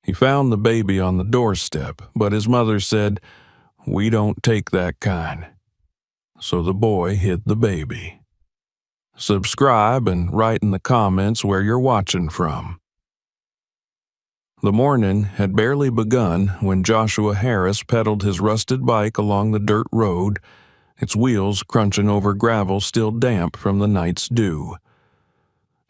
He found the baby on the doorstep, but his mother said, "We don't take that kind." So the boy hid the baby. Subscribe and write in the comments where you're watching from. The morning had barely begun when Joshua Harris pedaled his rusted bike along the dirt road, its wheels crunching over gravel still damp from the night's dew.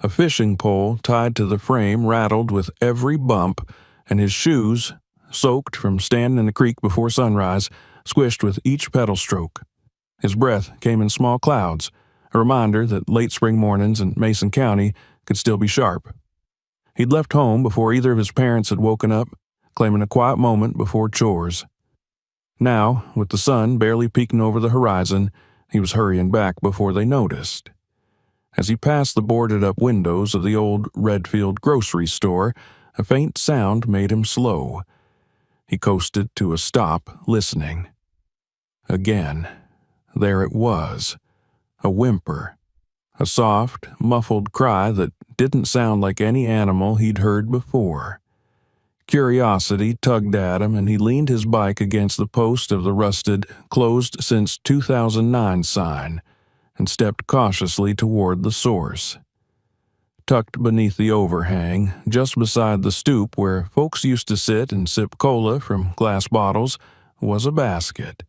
A fishing pole tied to the frame rattled with every bump, and his shoes, soaked from standing in the creek before sunrise, squished with each pedal stroke. His breath came in small clouds, a reminder that late spring mornings in Mason County could still be sharp. He'd left home before either of his parents had woken up, claiming a quiet moment before chores. Now, with the sun barely peeking over the horizon, he was hurrying back before they noticed. As he passed the boarded-up windows of the old Redfield grocery store, a faint sound made him slow. He coasted to a stop, listening. Again, there it was, a whimper, a soft, muffled cry that didn't sound like any animal he'd heard before. Curiosity tugged at him, and he leaned his bike against the post of the rusted, closed since 2009 sign, and stepped cautiously toward the source. Tucked beneath the overhang, just beside the stoop where folks used to sit and sip cola from glass bottles, was a basket.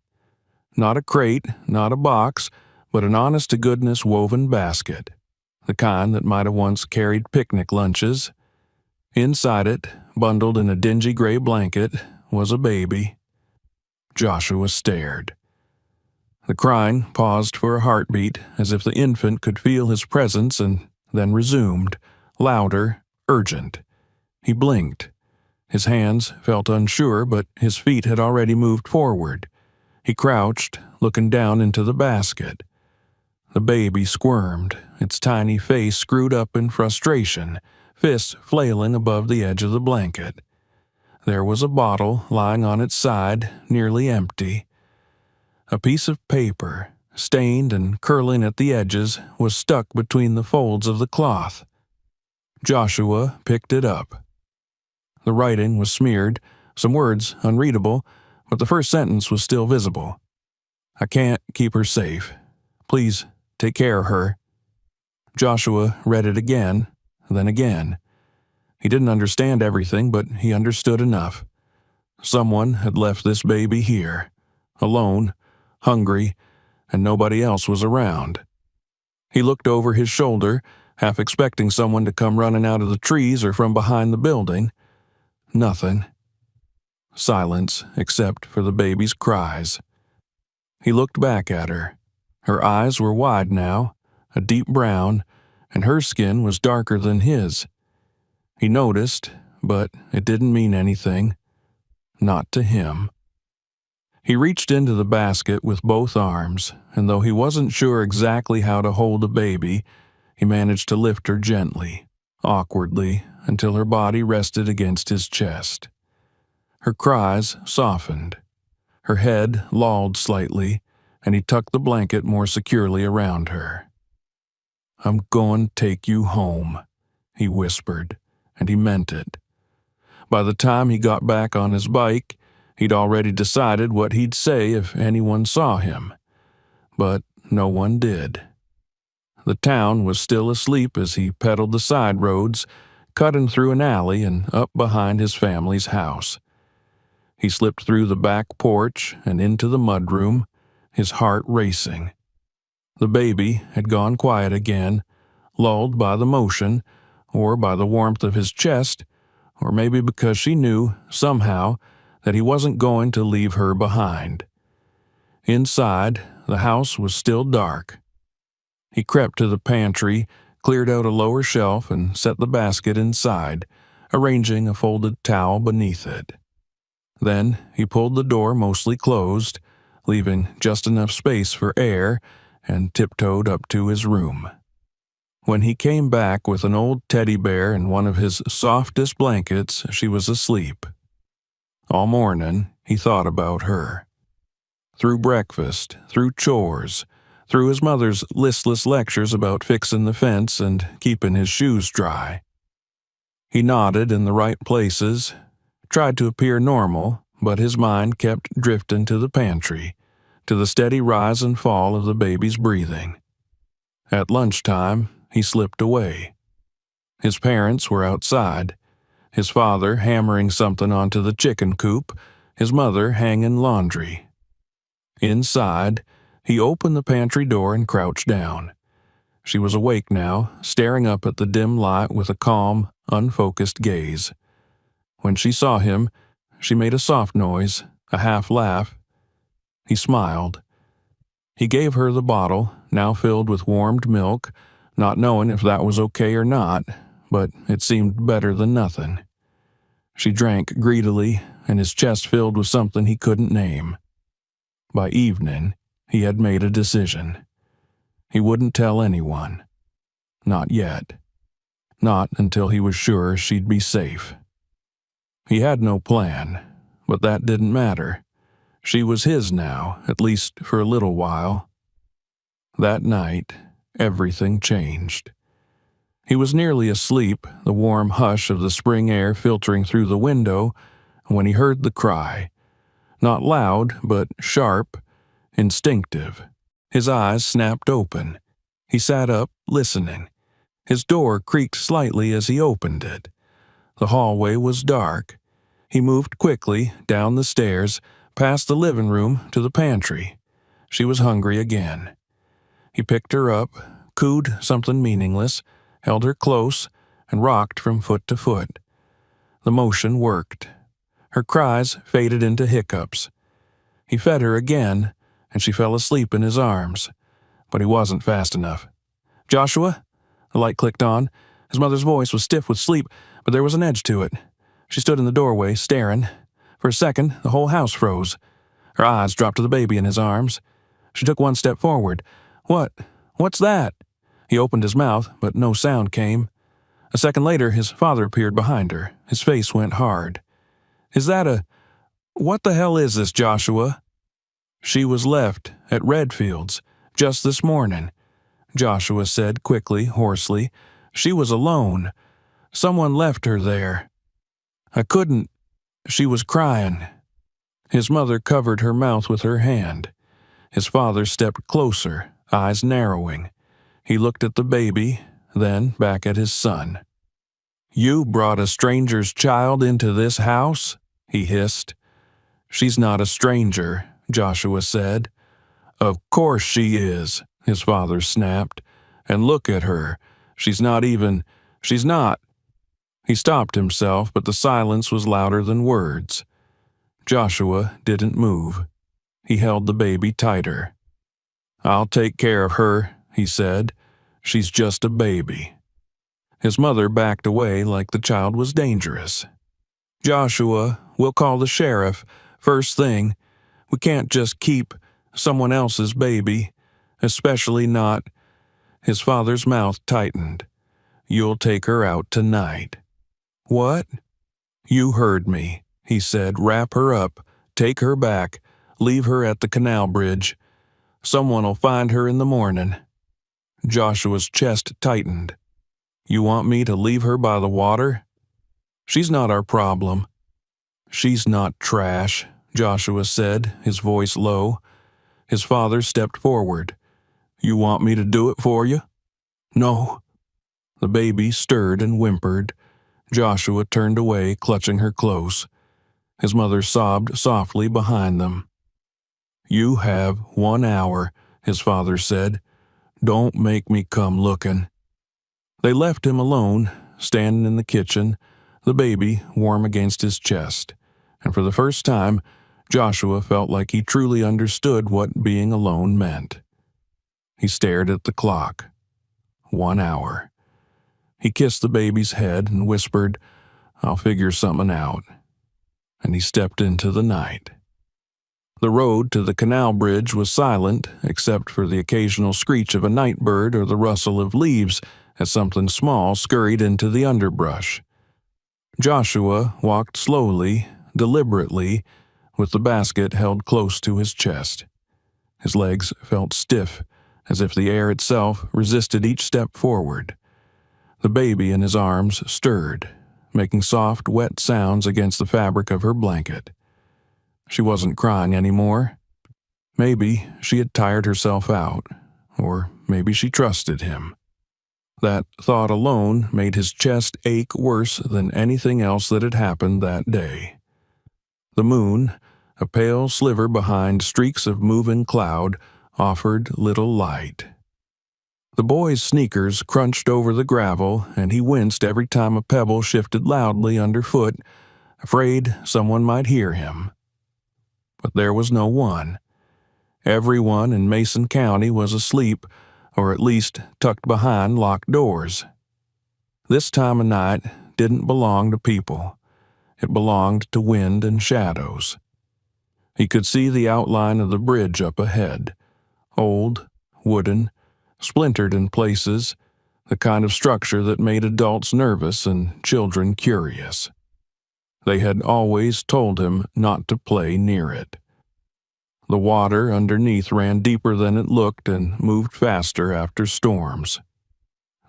Not a crate, not a box, but an honest-to-goodness woven basket, the kind that might have once carried picnic lunches. Inside it, bundled in a dingy gray blanket, was a baby. Joshua stared. The crying paused for a heartbeat, as if the infant could feel his presence, and then resumed, louder, urgent. He blinked. His hands felt unsure, but his feet had already moved forward. He crouched, looking down into the basket. The baby squirmed, its tiny face screwed up in frustration, fists flailing above the edge of the blanket. There was a bottle lying on its side, nearly empty. A piece of paper, stained and curling at the edges, was stuck between the folds of the cloth. Joshua picked it up. The writing was smeared, some words unreadable, but the first sentence was still visible. "I can't keep her safe. Please take care of her." Joshua read it again, then again. He didn't understand everything, but he understood enough. Someone had left this baby here, alone, hungry, and nobody else was around. He looked over his shoulder, half expecting someone to come running out of the trees or from behind the building. Nothing. Silence, except for the baby's cries. He looked back at her. Her eyes were wide now, a deep brown, and her skin was darker than his. He noticed, but it didn't mean anything. Not to him. He reached into the basket with both arms, and though he wasn't sure exactly how to hold a baby, he managed to lift her gently, awkwardly, until her body rested against his chest. Her cries softened. Her head lolled slightly, and he tucked the blanket more securely around her. "I'm goin' to take you home," he whispered, and he meant it. By the time he got back on his bike, he'd already decided what he'd say if anyone saw him. But no one did. The town was still asleep as he pedaled the side roads, cutting through an alley and up behind his family's house. He slipped through the back porch and into the mudroom, his heart racing. The baby had gone quiet again, lulled by the motion, or by the warmth of his chest, or maybe because she knew, somehow, that he wasn't going to leave her behind. Inside, the house was still dark. He crept to the pantry, cleared out a lower shelf, and set the basket inside, arranging a folded towel beneath it. Then he pulled the door mostly closed, leaving just enough space for air, and tiptoed up to his room. When he came back with an old teddy bear and one of his softest blankets, she was asleep. All morning, he thought about her. Through breakfast, through chores, through his mother's listless lectures about fixing the fence and keeping his shoes dry. He nodded in the right places, tried to appear normal, but his mind kept drifting to the pantry, to the steady rise and fall of the baby's breathing. At lunchtime, he slipped away. His parents were outside, his father hammering something onto the chicken coop, his mother hanging laundry. Inside, he opened the pantry door and crouched down. She was awake now, staring up at the dim light with a calm, unfocused gaze. When she saw him, she made a soft noise, a half laugh. He smiled. He gave her the bottle, now filled with warmed milk, not knowing if that was okay or not, but it seemed better than nothing. She drank greedily, and his chest filled with something he couldn't name. By evening, he had made a decision. He wouldn't tell anyone. Not yet. Not until he was sure she'd be safe. He had no plan, but that didn't matter. She was his now, at least for a little while. That night, everything changed. He was nearly asleep, the warm hush of the spring air filtering through the window, when he heard the cry. Not loud, but sharp, instinctive. His eyes snapped open. He sat up, listening. His door creaked slightly as he opened it. The hallway was dark. He moved quickly down the stairs, past the living room to the pantry. She was hungry again. He picked her up, cooed something meaningless, held her close, and rocked from foot to foot. The motion worked. Her cries faded into hiccups. He fed her again, and she fell asleep in his arms. But he wasn't fast enough. "Joshua?" The light clicked on. His mother's voice was stiff with sleep, but there was an edge to it. She stood in the doorway, staring. For a second, the whole house froze. Her eyes dropped to the baby in his arms. She took one step forward. What's that?" He opened his mouth, but no sound came. A second later, his father appeared behind her. His face went hard. What the hell is this, Joshua?" "She was left at Redfield's just this morning," Joshua said quickly, hoarsely. "She was alone. Someone left her there. I couldn't. She was crying." His mother covered her mouth with her hand. His father stepped closer, eyes narrowing. He looked at the baby, then back at his son. "You brought a stranger's child into this house?" he hissed. "She's not a stranger," Joshua said. "Of course she is," his father snapped. "And look at her. She's not." He stopped himself, but the silence was louder than words. Joshua didn't move. He held the baby tighter. "I'll take care of her," he said. "She's just a baby." His mother backed away like the child was dangerous. "Joshua, we'll call the sheriff. First thing. We can't just keep someone else's baby, especially not." His father's mouth tightened. "You'll take her out tonight." "What?" "You heard me," he said. "Wrap her up. Take her back. Leave her at the canal bridge. Someone'll find her in the morning." Joshua's chest tightened. "You want me to leave her by the water?" "She's not our problem." "She's not trash," Joshua said, his voice low. His father stepped forward. "You want me to do it for you?" "No." The baby stirred and whimpered. Joshua turned away, clutching her close. His mother sobbed softly behind them. "You have 1 hour," his father said. "Don't make me come looking." They left him alone, standing in the kitchen, the baby warm against his chest, and for the first time, Joshua felt like he truly understood what being alone meant. He stared at the clock. 1 hour. He kissed the baby's head and whispered, "I'll figure something out." And he stepped into the night. The road to the canal bridge was silent, except for the occasional screech of a night bird or the rustle of leaves as something small scurried into the underbrush. Joshua walked slowly, deliberately, with the basket held close to his chest. His legs felt stiff, as if the air itself resisted each step forward. The baby in his arms stirred, making soft, wet sounds against the fabric of her blanket. She wasn't crying anymore. Maybe she had tired herself out, or maybe she trusted him. That thought alone made his chest ache worse than anything else that had happened that day. The moon, a pale sliver behind streaks of moving cloud, offered little light. The boy's sneakers crunched over the gravel, and he winced every time a pebble shifted loudly underfoot, afraid someone might hear him. But there was no one. Everyone in Mason County was asleep, or at least tucked behind locked doors. This time of night didn't belong to people. It belonged to wind and shadows. He could see the outline of the bridge up ahead. Old, wooden, splintered in places, the kind of structure that made adults nervous and children curious. They had always told him not to play near it. The water underneath ran deeper than it looked and moved faster after storms.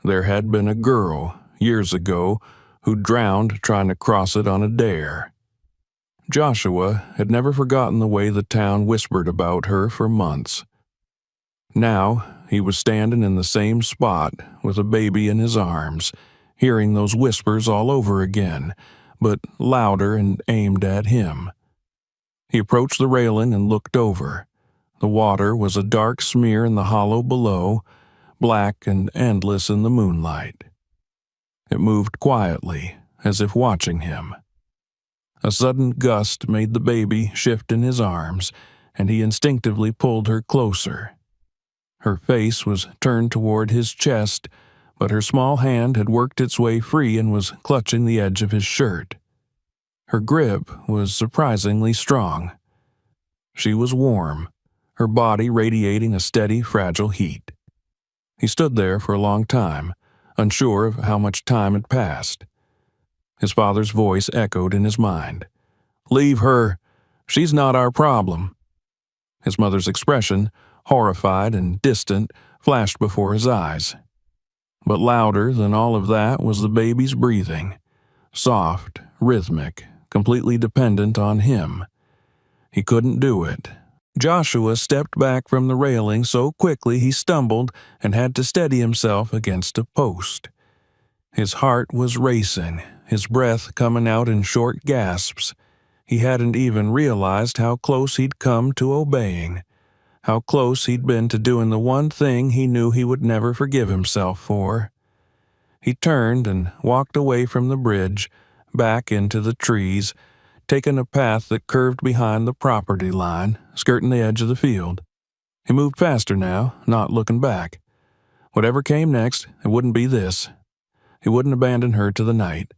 There had been a girl, years ago, who drowned trying to cross it on a dare. Joshua had never forgotten the way the town whispered about her for months. Now, he was standing in the same spot with a baby in his arms, hearing those whispers all over again, but louder and aimed at him. He approached the railing and looked over. The water was a dark smear in the hollow below, black and endless in the moonlight. It moved quietly, as if watching him. A sudden gust made the baby shift in his arms, and he instinctively pulled her closer. Her face was turned toward his chest, but her small hand had worked its way free and was clutching the edge of his shirt. Her grip was surprisingly strong. She was warm, her body radiating a steady, fragile heat. He stood there for a long time, unsure of how much time had passed. His father's voice echoed in his mind. "Leave her. She's not our problem." His mother's expression, horrified and distant, flashed before his eyes. But louder than all of that was the baby's breathing, soft, rhythmic, completely dependent on him. He couldn't do it. Joshua stepped back from the railing so quickly he stumbled and had to steady himself against a post. His heart was racing, his breath coming out in short gasps. He hadn't even realized how close he'd come to obeying, how close he'd been to doing the one thing he knew he would never forgive himself for. He turned and walked away from the bridge, back into the trees, taking a path that curved behind the property line, skirting the edge of the field. He moved faster now, not looking back. Whatever came next, it wouldn't be this. He wouldn't abandon her to the night.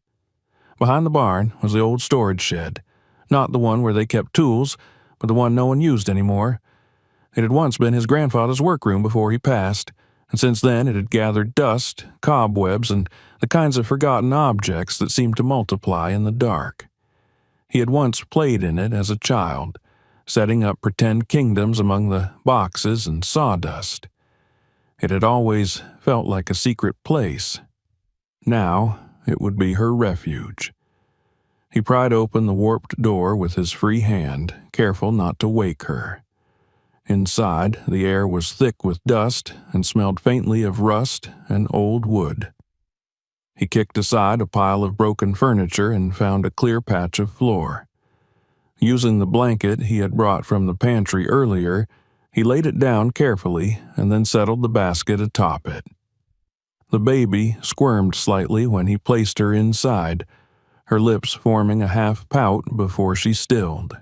Behind the barn was the old storage shed, not the one where they kept tools, but the one no one used anymore. It had once been his grandfather's workroom before he passed, and since then it had gathered dust, cobwebs, and the kinds of forgotten objects that seemed to multiply in the dark. He had once played in it as a child, setting up pretend kingdoms among the boxes and sawdust. It had always felt like a secret place. Now it would be her refuge. He pried open the warped door with his free hand, careful not to wake her. Inside, the air was thick with dust and smelled faintly of rust and old wood. He kicked aside a pile of broken furniture and found a clear patch of floor. Using the blanket he had brought from the pantry earlier, he laid it down carefully and then settled the basket atop it. The baby squirmed slightly when he placed her inside, her lips forming a half pout before she stilled.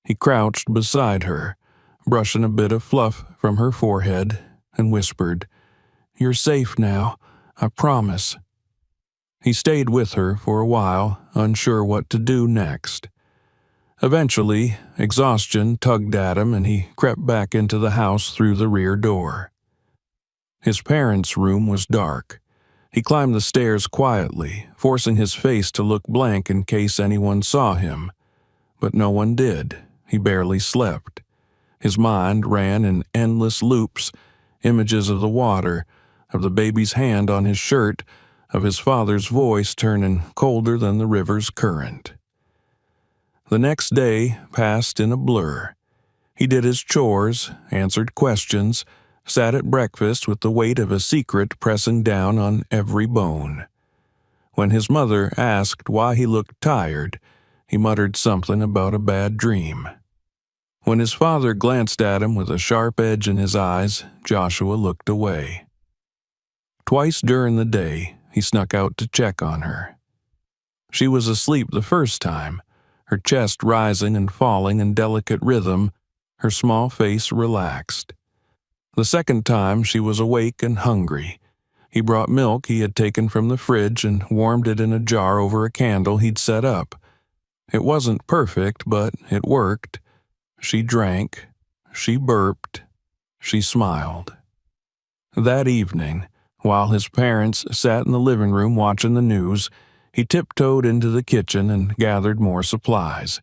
He crouched beside her, brushing a bit of fluff from her forehead, and whispered, "You're safe now, I promise." He stayed with her for a while, unsure what to do next. Eventually, exhaustion tugged at him and he crept back into the house through the rear door. His parents' room was dark. He climbed the stairs quietly, forcing his face to look blank in case anyone saw him. But no one did. He barely slept. His mind ran in endless loops, images of the water, of the baby's hand on his shirt, of his father's voice turning colder than the river's current. The next day passed in a blur. He did his chores, answered questions, sat at breakfast with the weight of a secret pressing down on every bone. When his mother asked why he looked tired, he muttered something about a bad dream. When his father glanced at him with a sharp edge in his eyes, Joshua looked away. Twice during the day, he snuck out to check on her. She was asleep the first time, her chest rising and falling in delicate rhythm, her small face relaxed. The second time, she was awake and hungry. He brought milk he had taken from the fridge and warmed it in a jar over a candle he'd set up. It wasn't perfect, but it worked. She drank, she burped, she smiled. That evening, while his parents sat in the living room watching the news, he tiptoed into the kitchen and gathered more supplies.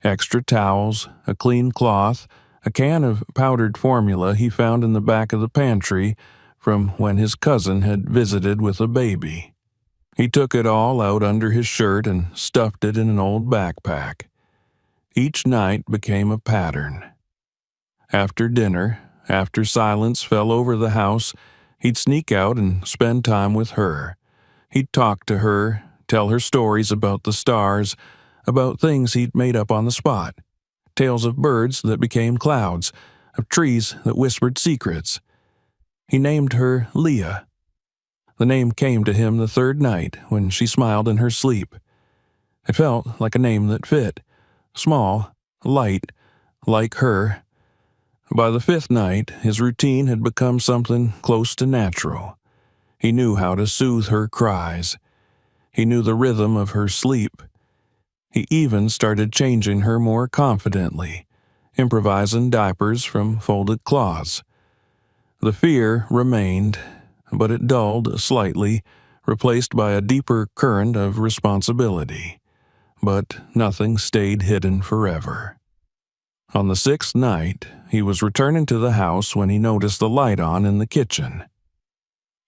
Extra towels, a clean cloth, a can of powdered formula he found in the back of the pantry from when his cousin had visited with a baby. He took it all out under his shirt and stuffed it in an old backpack. Each night became a pattern. After dinner, after silence fell over the house, he'd sneak out and spend time with her. He'd talk to her, tell her stories about the stars, about things he'd made up on the spot, tales of birds that became clouds, of trees that whispered secrets. He named her Leah. The name came to him the third night when she smiled in her sleep. It felt like a name that fit, small, light, like her. By the fifth night, his routine had become something close to natural. He knew how to soothe her cries. He knew the rhythm of her sleep. He even started changing her more confidently, improvising diapers from folded cloths. The fear remained, but it dulled slightly, replaced by a deeper current of responsibility. But nothing stayed hidden forever. On the sixth night, he was returning to the house when he noticed the light on in the kitchen.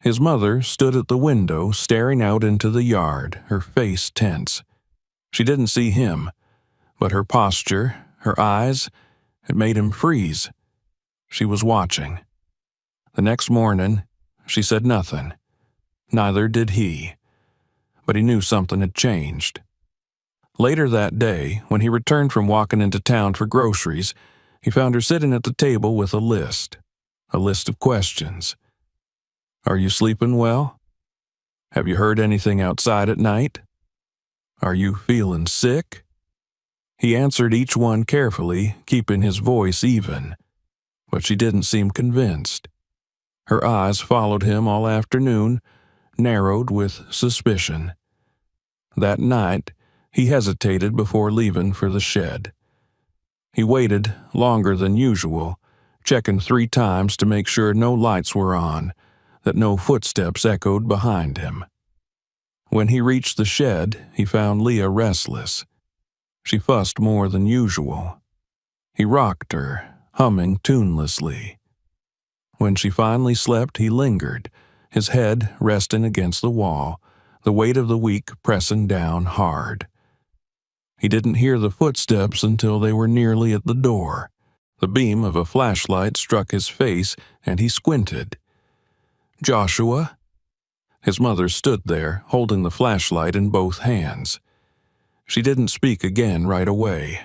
His mother stood at the window staring out into the yard, her face tense. She didn't see him, but her posture, her eyes, it made him freeze. She was watching. The next morning, she said nothing. Neither did he. But he knew something had changed. Later that day, when he returned from walking into town for groceries, he found her sitting at the table with a list of questions. Are you sleeping well? Have you heard anything outside at night? Are you feeling sick? He answered each one carefully, keeping his voice even, but she didn't seem convinced. Her eyes followed him all afternoon, narrowed with suspicion. That night, he hesitated before leaving for the shed. He waited longer than usual, checking 3 times to make sure no lights were on, that no footsteps echoed behind him. When he reached the shed, he found Leah restless. She fussed more than usual. He rocked her, humming tunelessly. When she finally slept, he lingered, his head resting against the wall, the weight of the week pressing down hard. He didn't hear the footsteps until they were nearly at the door. The beam of a flashlight struck his face, and he squinted. Joshua? His mother stood there, holding the flashlight in both hands. She didn't speak again right away.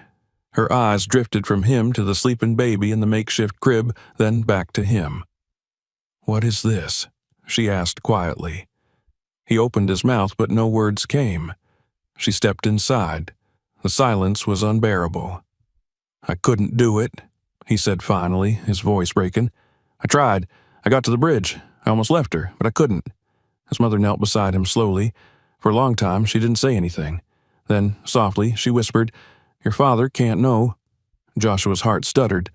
Her eyes drifted from him to the sleeping baby in the makeshift crib, then back to him. What is this? She asked quietly. He opened his mouth, but no words came. She stepped inside. The silence was unbearable. I couldn't do it, he said finally, his voice breaking. I tried. I got to the bridge. I almost left her, but I couldn't. His mother knelt beside him slowly. For a long time, she didn't say anything. Then, softly, she whispered, Your father can't know. Joshua's heart stuttered.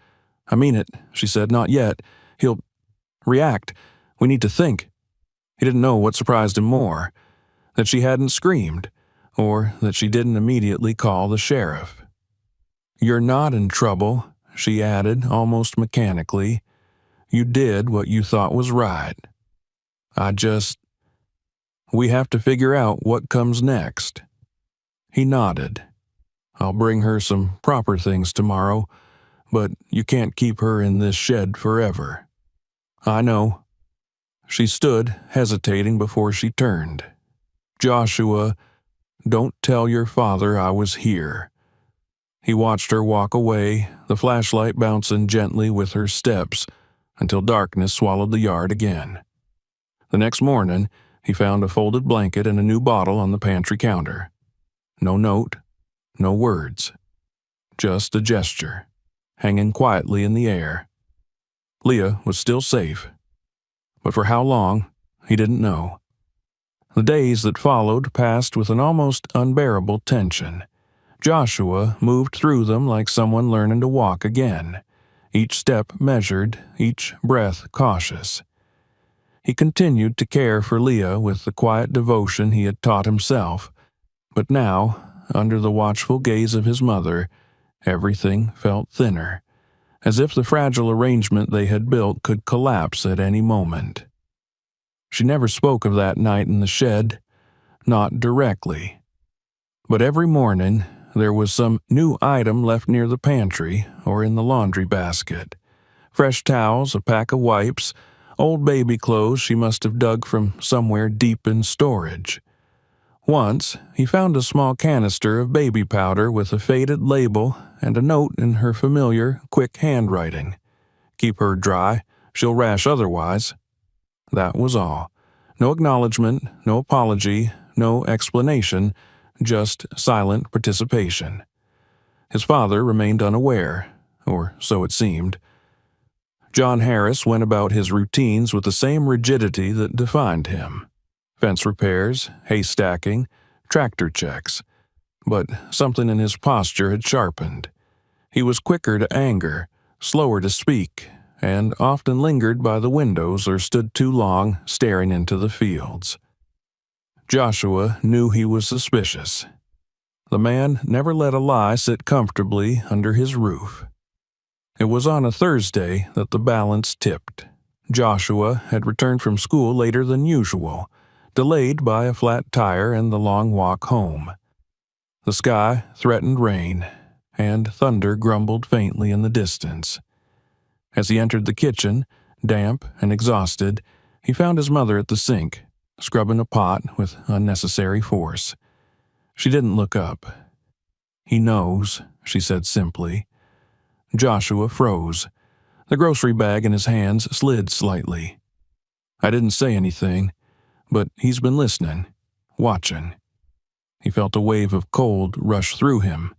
I mean it, she said, not yet. He'll react. We need to think. He didn't know what surprised him more, that she hadn't screamed, or that she didn't immediately call the sheriff. You're not in trouble, she added, almost mechanically. You did what you thought was right. We have to figure out what comes next." He nodded. "I'll bring her some proper things tomorrow, but you can't keep her in this shed forever." "I know." She stood, hesitating before she turned. "Joshua, don't tell your father I was here." He watched her walk away, the flashlight bouncing gently with her steps, until darkness swallowed the yard again. The next morning, he found a folded blanket and a new bottle on the pantry counter. No note, no words. Just a gesture, hanging quietly in the air. Leah was still safe. But for how long, he didn't know. The days that followed passed with an almost unbearable tension. Joshua moved through them like someone learning to walk again, each step measured, each breath cautious. He continued to care for Leah with the quiet devotion he had taught himself, but now, under the watchful gaze of his mother, everything felt thinner, as if the fragile arrangement they had built could collapse at any moment. She never spoke of that night in the shed, not directly. But every morning, there was some new item left near the pantry or in the laundry basket. Fresh towels, a pack of wipes, old baby clothes she must have dug from somewhere deep in storage. Once, he found a small canister of baby powder with a faded label and a note in her familiar, quick handwriting. "Keep her dry, she'll rash otherwise." That was all. No acknowledgement, no apology, no explanation, just silent participation. His father remained unaware, or so it seemed. John Harris went about his routines with the same rigidity that defined him. Fence repairs, haystacking, tractor checks. But something in his posture had sharpened. He was quicker to anger, slower to speak, and often lingered by the windows or stood too long staring into the fields. Joshua knew he was suspicious. The man never let a lie sit comfortably under his roof. It was on a Thursday that the balance tipped. Joshua had returned from school later than usual, delayed by a flat tire and the long walk home. The sky threatened rain, and thunder grumbled faintly in the distance. As he entered the kitchen, damp and exhausted, he found his mother at the sink, scrubbing a pot with unnecessary force. She didn't look up. "He knows," she said simply. Joshua froze. The grocery bag in his hands slid slightly. "I didn't say anything, but he's been listening, watching." He felt a wave of cold rush through him.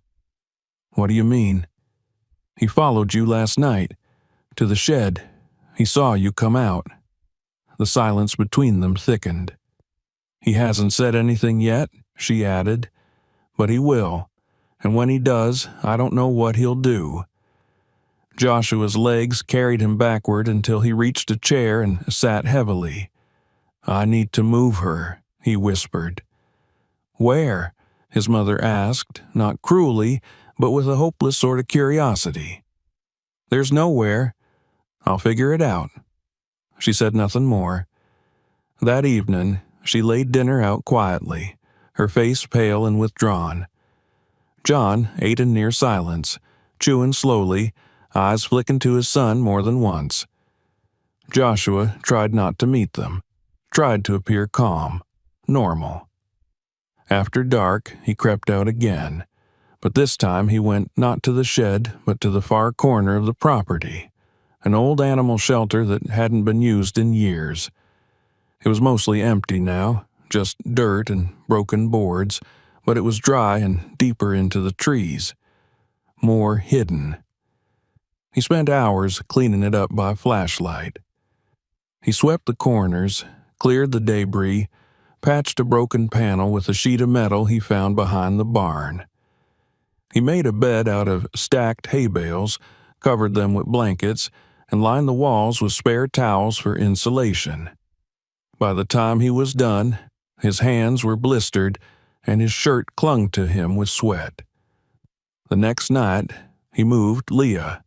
"What do you mean?" "He followed you last night. To the shed. He saw you come out." The silence between them thickened. "He hasn't said anything yet," she added, "but he will, and when he does, I don't know what he'll do." Joshua's legs carried him backward until he reached a chair and sat heavily. "I need to move her," he whispered. "Where?" his mother asked, not cruelly, but with a hopeless sort of curiosity. "There's nowhere. I'll figure it out." She said nothing more. That evening, she laid dinner out quietly, her face pale and withdrawn. John ate in near silence, chewing slowly, eyes flicking to his son more than once. Joshua tried not to meet them, tried to appear calm, normal. After dark, he crept out again, but this time he went not to the shed but to the far corner of the property, an old animal shelter that hadn't been used in years. It was mostly empty now, just dirt and broken boards, but it was dry and deeper into the trees, more hidden. He spent hours cleaning it up by flashlight. He swept the corners, cleared the debris, patched a broken panel with a sheet of metal he found behind the barn. He made a bed out of stacked hay bales, covered them with blankets, and lined the walls with spare towels for insulation. By the time he was done, his hands were blistered and his shirt clung to him with sweat. The next night, he moved Leah.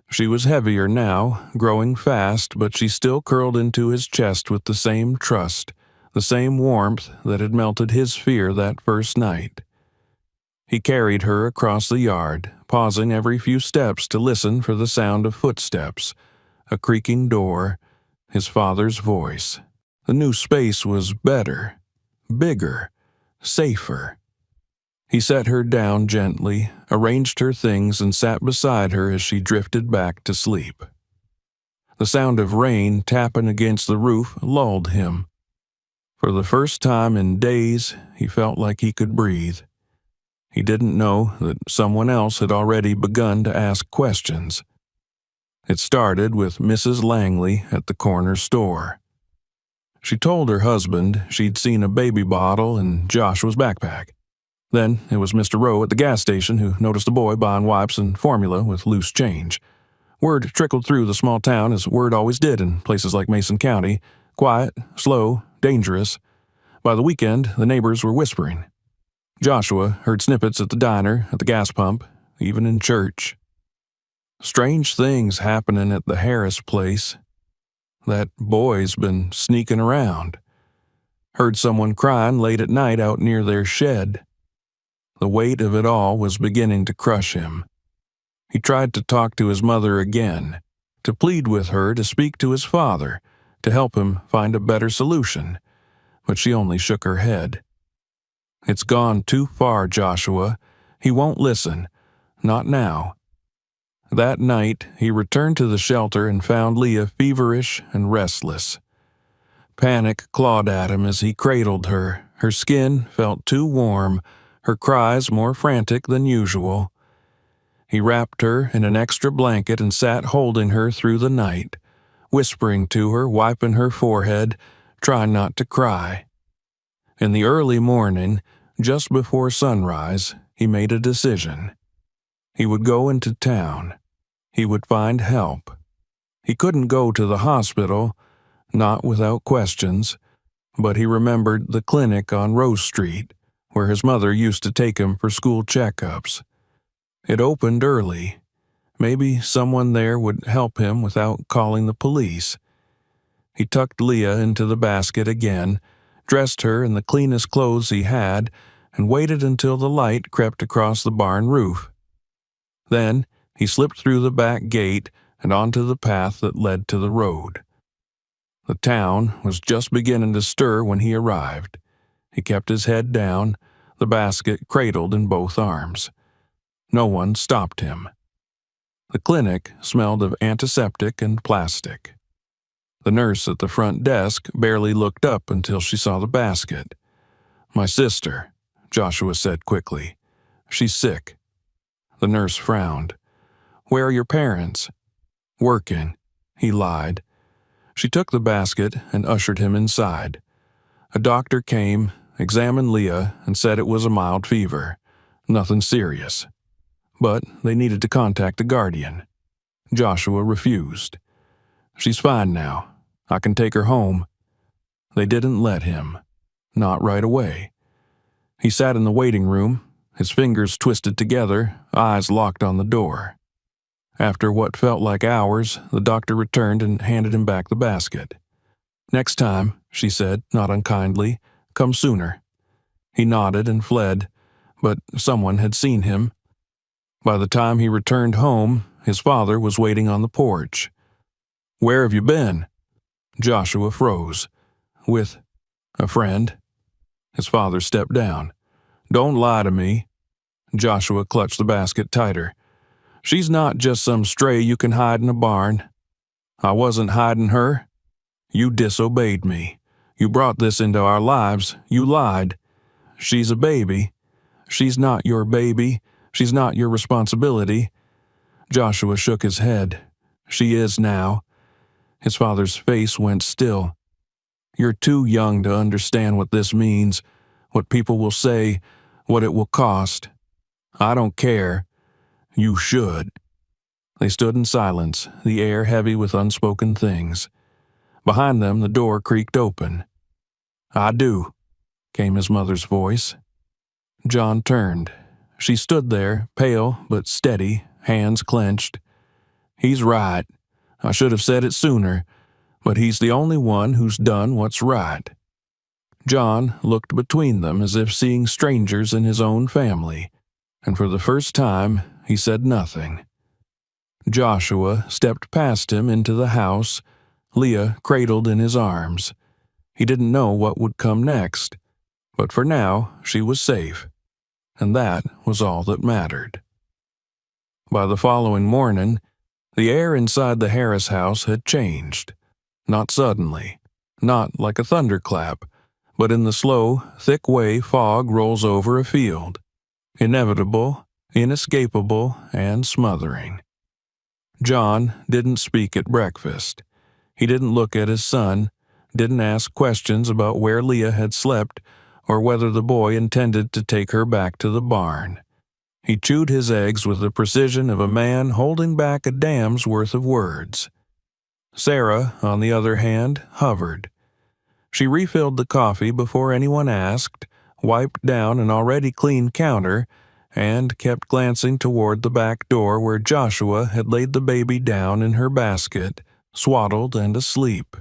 She was heavier now, growing fast, but she still curled into his chest with the same trust, the same warmth that had melted his fear that first night. He carried her across the yard, pausing every few steps to listen for the sound of footsteps, a creaking door, his father's voice. The new space was better, bigger, safer. He set her down gently, arranged her things, and sat beside her as she drifted back to sleep. The sound of rain tapping against the roof lulled him. For the first time in days, he felt like he could breathe. He didn't know that someone else had already begun to ask questions. It started with Mrs. Langley at the corner store. She told her husband she'd seen a baby bottle in Joshua's backpack. Then it was Mr. Rowe at the gas station who noticed a boy buying wipes and formula with loose change. Word trickled through the small town as word always did in places like Mason County, quiet, slow, dangerous. By the weekend, the neighbors were whispering. Joshua heard snippets at the diner, at the gas pump, even in church. Strange things happening at the Harris place. That boy's been sneaking around. Heard someone crying late at night out near their shed. The weight of it all was beginning to crush him. He tried to talk to his mother again, to plead with her to speak to his father, to help him find a better solution, but she only shook her head. It's gone too far, Joshua. He won't listen. Not now. That night, he returned to the shelter and found Leah feverish and restless. Panic clawed at him as he cradled her. Her skin felt too warm, her cries more frantic than usual. He wrapped her in an extra blanket and sat holding her through the night, whispering to her, wiping her forehead, trying not to cry. In the early morning, just before sunrise, he made a decision. He would go into town. He would find help. He couldn't go to the hospital, not without questions, but he remembered the clinic on Rose Street, where his mother used to take him for school checkups. It opened early. Maybe someone there would help him without calling the police. He tucked Leah into the basket again, dressed her in the cleanest clothes he had, and waited until the light crept across the barn roof. Then he slipped through the back gate and onto the path that led to the road. The town was just beginning to stir when he arrived. He kept his head down, the basket cradled in both arms. No one stopped him. The clinic smelled of antiseptic and plastic. The nurse at the front desk barely looked up until she saw the basket. "My sister," Joshua said quickly. "She's sick." The nurse frowned. "Where are your parents?" "Working," he lied. She took the basket and ushered him inside. A doctor came, examined Leah, and said it was a mild fever. Nothing serious. But they needed to contact a guardian. Joshua refused. "She's fine now. I can take her home." They didn't let him. Not right away. He sat in the waiting room, his fingers twisted together, eyes locked on the door. After what felt like hours, the doctor returned and handed him back the basket. "Next time," she said, not unkindly, "come sooner." He nodded and fled, but someone had seen him. By the time he returned home, his father was waiting on the porch. "Where have you been?" Joshua froze. "With a friend." His father stepped down. "Don't lie to me." Joshua clutched the basket tighter. "She's not just some stray you can hide in a barn." "I wasn't hiding her. You disobeyed me. You brought this into our lives. You lied. She's a baby. She's not your baby. She's not your responsibility." Joshua shook his head. "She is now." His father's face went still. "You're too young to understand what this means, what people will say, what it will cost. I don't care. You should." They stood in silence, the air heavy with unspoken things. Behind them, the door creaked open. "I do," came his mother's voice. John turned. She stood there, pale but steady, hands clenched. "He's right. I should have said it sooner, but he's the only one who's done what's right." John looked between them as if seeing strangers in his own family, and for the first time he said nothing. Joshua stepped past him into the house, Leah cradled in his arms. He didn't know what would come next, but for now she was safe, and that was all that mattered. By the following morning, the air inside the Harris house had changed. Not suddenly, not like a thunderclap, but in the slow, thick way fog rolls over a field. Inevitable, inescapable, and smothering. John didn't speak at breakfast. He didn't look at his son, didn't ask questions about where Leah had slept or whether the boy intended to take her back to the barn. He chewed his eggs with the precision of a man holding back a dam's worth of words. Sarah, on the other hand, hovered. She refilled the coffee before anyone asked, wiped down an already clean counter, and kept glancing toward the back door where Joshua had laid the baby down in her basket, swaddled and asleep.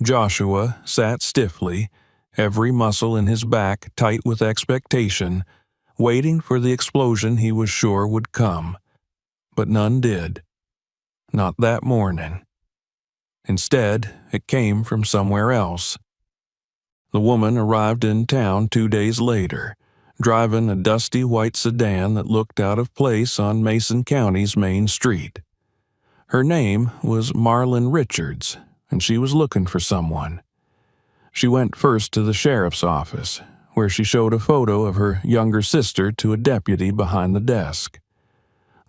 Joshua sat stiffly, every muscle in his back tight with expectation, waiting for the explosion he was sure would come. But none did. Not that morning. Instead, it came from somewhere else. The woman arrived in town 2 days later, driving a dusty white sedan that looked out of place on Mason County's main street. Her name was Marlon Richards, and she was looking for someone. She went first to the sheriff's office, where she showed a photo of her younger sister to a deputy behind the desk.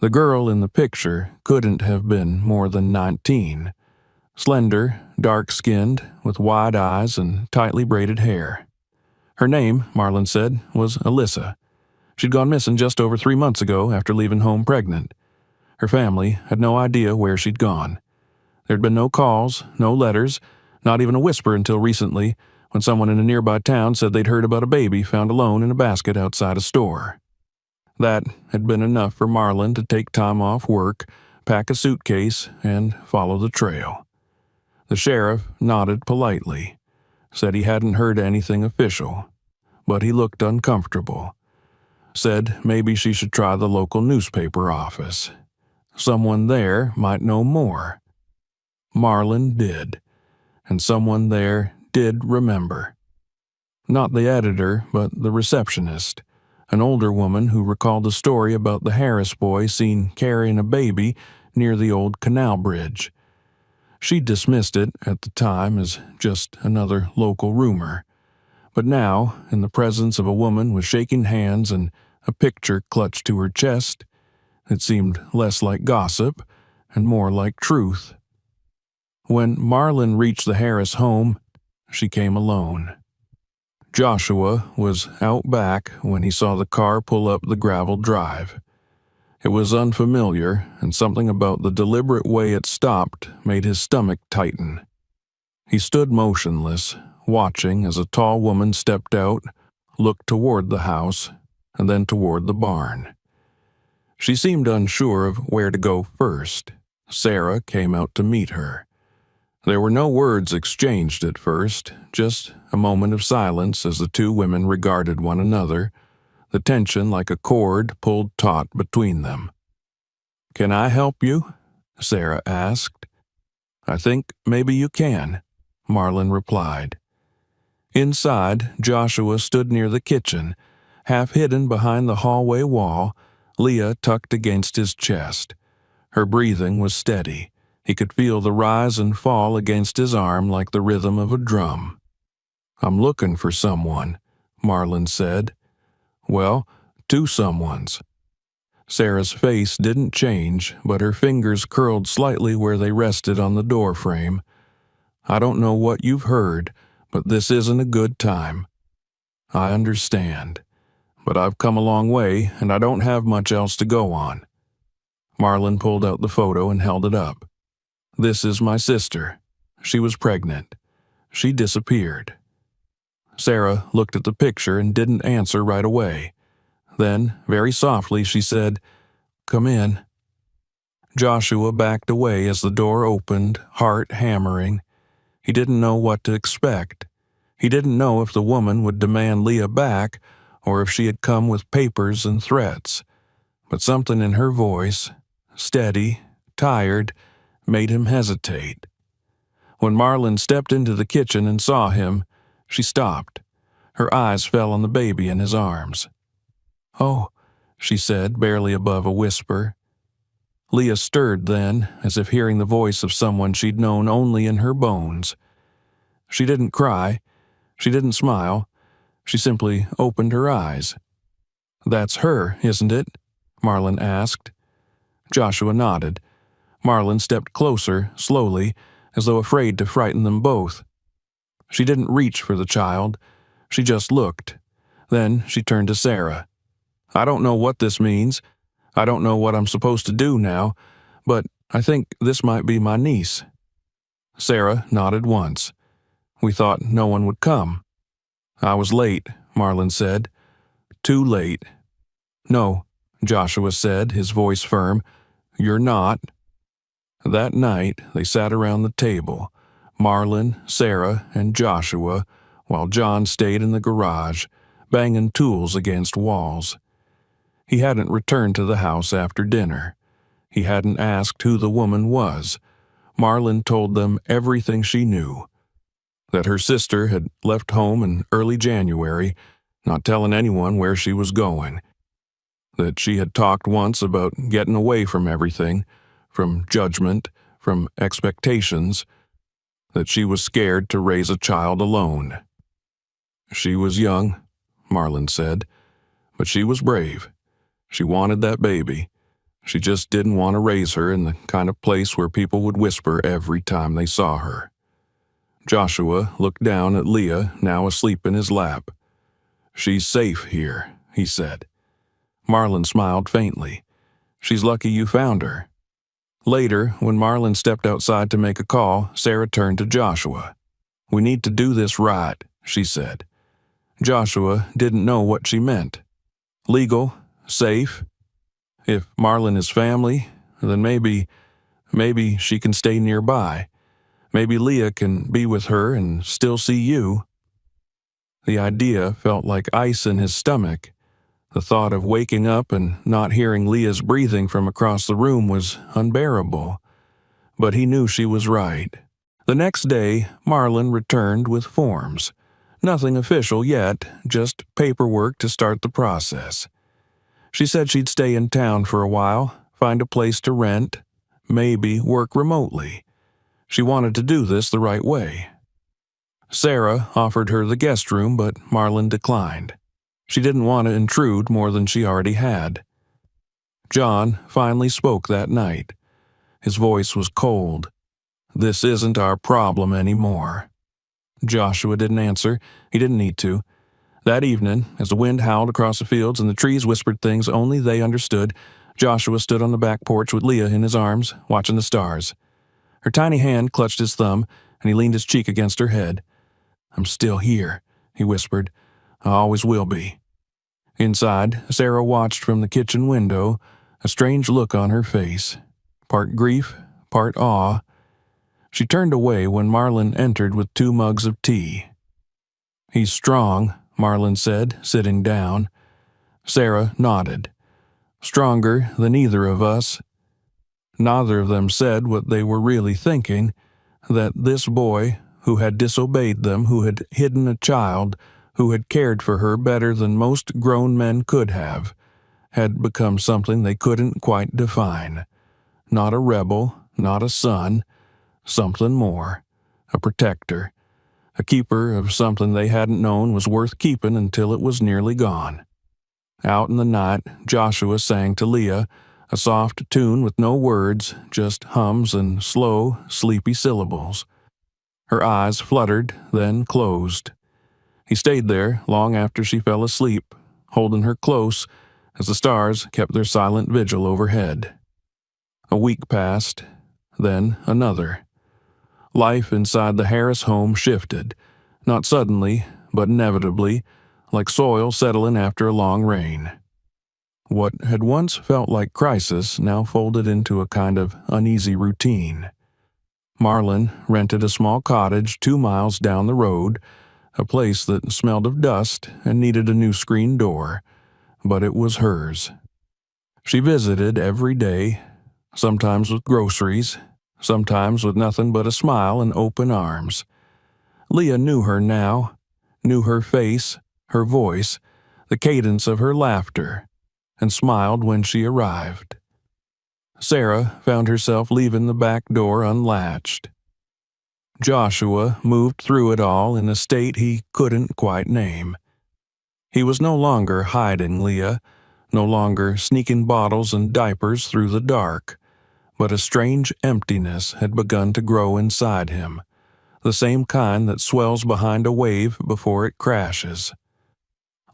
The girl in the picture couldn't have been more than 19. Slender, dark-skinned, with wide eyes and tightly braided hair. Her name, Marlon said, was Alyssa. She'd gone missing just over 3 months ago after leaving home pregnant. Her family had no idea where she'd gone. There'd been no calls, no letters, not even a whisper until recently, when someone in a nearby town said they'd heard about a baby found alone in a basket outside a store. That had been enough for Marlon to take time off work, pack a suitcase, and follow the trail. The sheriff nodded politely, said he hadn't heard anything official, but he looked uncomfortable. Said maybe she should try the local newspaper office. Someone there might know more. Marlon did, and someone there did remember. Not the editor, but the receptionist, an older woman who recalled a story about the Harris boy seen carrying a baby near the old canal bridge. She dismissed it at the time as just another local rumor, but now, in the presence of a woman with shaking hands and a picture clutched to her chest, it seemed less like gossip and more like truth. When Marlon reached the Harris home, she came alone. Joshua was out back when he saw the car pull up the gravel drive. It was unfamiliar, and something about the deliberate way it stopped made his stomach tighten. He stood motionless, watching as a tall woman stepped out, looked toward the house, and then toward the barn. She seemed unsure of where to go first. Sarah came out to meet her. There were no words exchanged at first, just a moment of silence as the two women regarded one another, the tension like a cord pulled taut between them. "Can I help you?" Sarah asked. "I think maybe you can," Marlon replied. Inside, Joshua stood near the kitchen, half hidden behind the hallway wall, Leah tucked against his chest. Her breathing was steady. He could feel the rise and fall against his arm like the rhythm of a drum. "I'm looking for someone," Marlon said. "Well, two someones." Sarah's face didn't change, but her fingers curled slightly where they rested on the door frame. "I don't know what you've heard, but this isn't a good time. I understand, but I've come a long way, and I don't have much else to go on." Marlon pulled out the photo and held it up. "This is my sister. She was pregnant. She disappeared." Sarah looked at the picture and didn't answer right away. Then, very softly, she said, "Come in." Joshua backed away as the door opened, heart hammering. He didn't know what to expect. He didn't know if the woman would demand Leah back or if she had come with papers and threats, but something in her voice, steady, tired, made him hesitate. When Marlon stepped into the kitchen and saw him, she stopped. Her eyes fell on the baby in his arms. "Oh," she said, barely above a whisper. Leah stirred then, as if hearing the voice of someone she'd known only in her bones. She didn't cry. She didn't smile. She simply opened her eyes. "That's her, isn't it?" Marlon asked. Joshua nodded. Marlon stepped closer, slowly, as though afraid to frighten them both. She didn't reach for the child. She just looked. Then she turned to Sarah. "I don't know what this means. I don't know what I'm supposed to do now, but I think this might be my niece." Sarah nodded once. "We thought no one would come." "I was late," Marlon said. "Too late." "No," Joshua said, his voice firm. "You're not." That night, they sat around the table, Marlon, Sarah, and Joshua, while John stayed in the garage, banging tools against walls. He hadn't returned to the house after dinner. He hadn't asked who the woman was. Marlon told them everything she knew. That her sister had left home in early January, not telling anyone where she was going. That she had talked once about getting away from everything, from judgment, from expectations. That she was scared to raise a child alone. She was young, Marlon said, but she was brave. She wanted that baby. She just didn't want to raise her in the kind of place where people would whisper every time they saw her. Joshua looked down at Leah, now asleep in his lap. "She's safe here," he said. Marlon smiled faintly. "She's lucky you found her." Later, when Marlon stepped outside to make a call, Sarah turned to Joshua. "We need to do this right," she said. Joshua didn't know what she meant. Legal? Safe? If Marlon is family, then maybe she can stay nearby. Maybe Leah can be with her and still see you. The idea felt like ice in his stomach. The thought of waking up and not hearing Leah's breathing from across the room was unbearable. But he knew she was right. The next day, Marlon returned with forms. Nothing official yet, just paperwork to start the process. She said she'd stay in town for a while, find a place to rent, maybe work remotely. She wanted to do this the right way. Sarah offered her the guest room, but Marlon declined. She didn't want to intrude more than she already had. John finally spoke that night. His voice was cold. "This isn't our problem anymore." Joshua didn't answer. He didn't need to. That evening, as the wind howled across the fields and the trees whispered things only they understood, Joshua stood on the back porch with Leah in his arms, watching the stars. Her tiny hand clutched his thumb, and he leaned his cheek against her head. "I'm still here," he whispered. "I always will be." Inside, Sarah watched from the kitchen window, a strange look on her face, part grief, part awe. She turned away when Marlon entered with 2 mugs of tea. "He's strong," Marlon said, sitting down. Sarah nodded. "Stronger than either of us." Neither of them said what they were really thinking, that this boy, who had disobeyed them, who had hidden a child, who had cared for her better than most grown men could have, had become something they couldn't quite define. Not a rebel, not a son, something more, a protector, a keeper of something they hadn't known was worth keeping until it was nearly gone. Out in the night, Joshua sang to Leah, a soft tune with no words, just hums and slow, sleepy syllables. Her eyes fluttered, then closed. He stayed there long after she fell asleep, holding her close as the stars kept their silent vigil overhead. A week passed, then another. Life inside the Harris home shifted, not suddenly, but inevitably, like soil settling after a long rain. What had once felt like crisis now folded into a kind of uneasy routine. Marlon rented a small cottage 2 miles down the road, a place that smelled of dust and needed a new screen door, but it was hers. She visited every day, sometimes with groceries, sometimes with nothing but a smile and open arms. Leah knew her now, knew her face, her voice, the cadence of her laughter, and smiled when she arrived. Sarah found herself leaving the back door unlatched. Joshua moved through it all in a state he couldn't quite name. He was no longer hiding Leah, no longer sneaking bottles and diapers through the dark, but a strange emptiness had begun to grow inside him, the same kind that swells behind a wave before it crashes.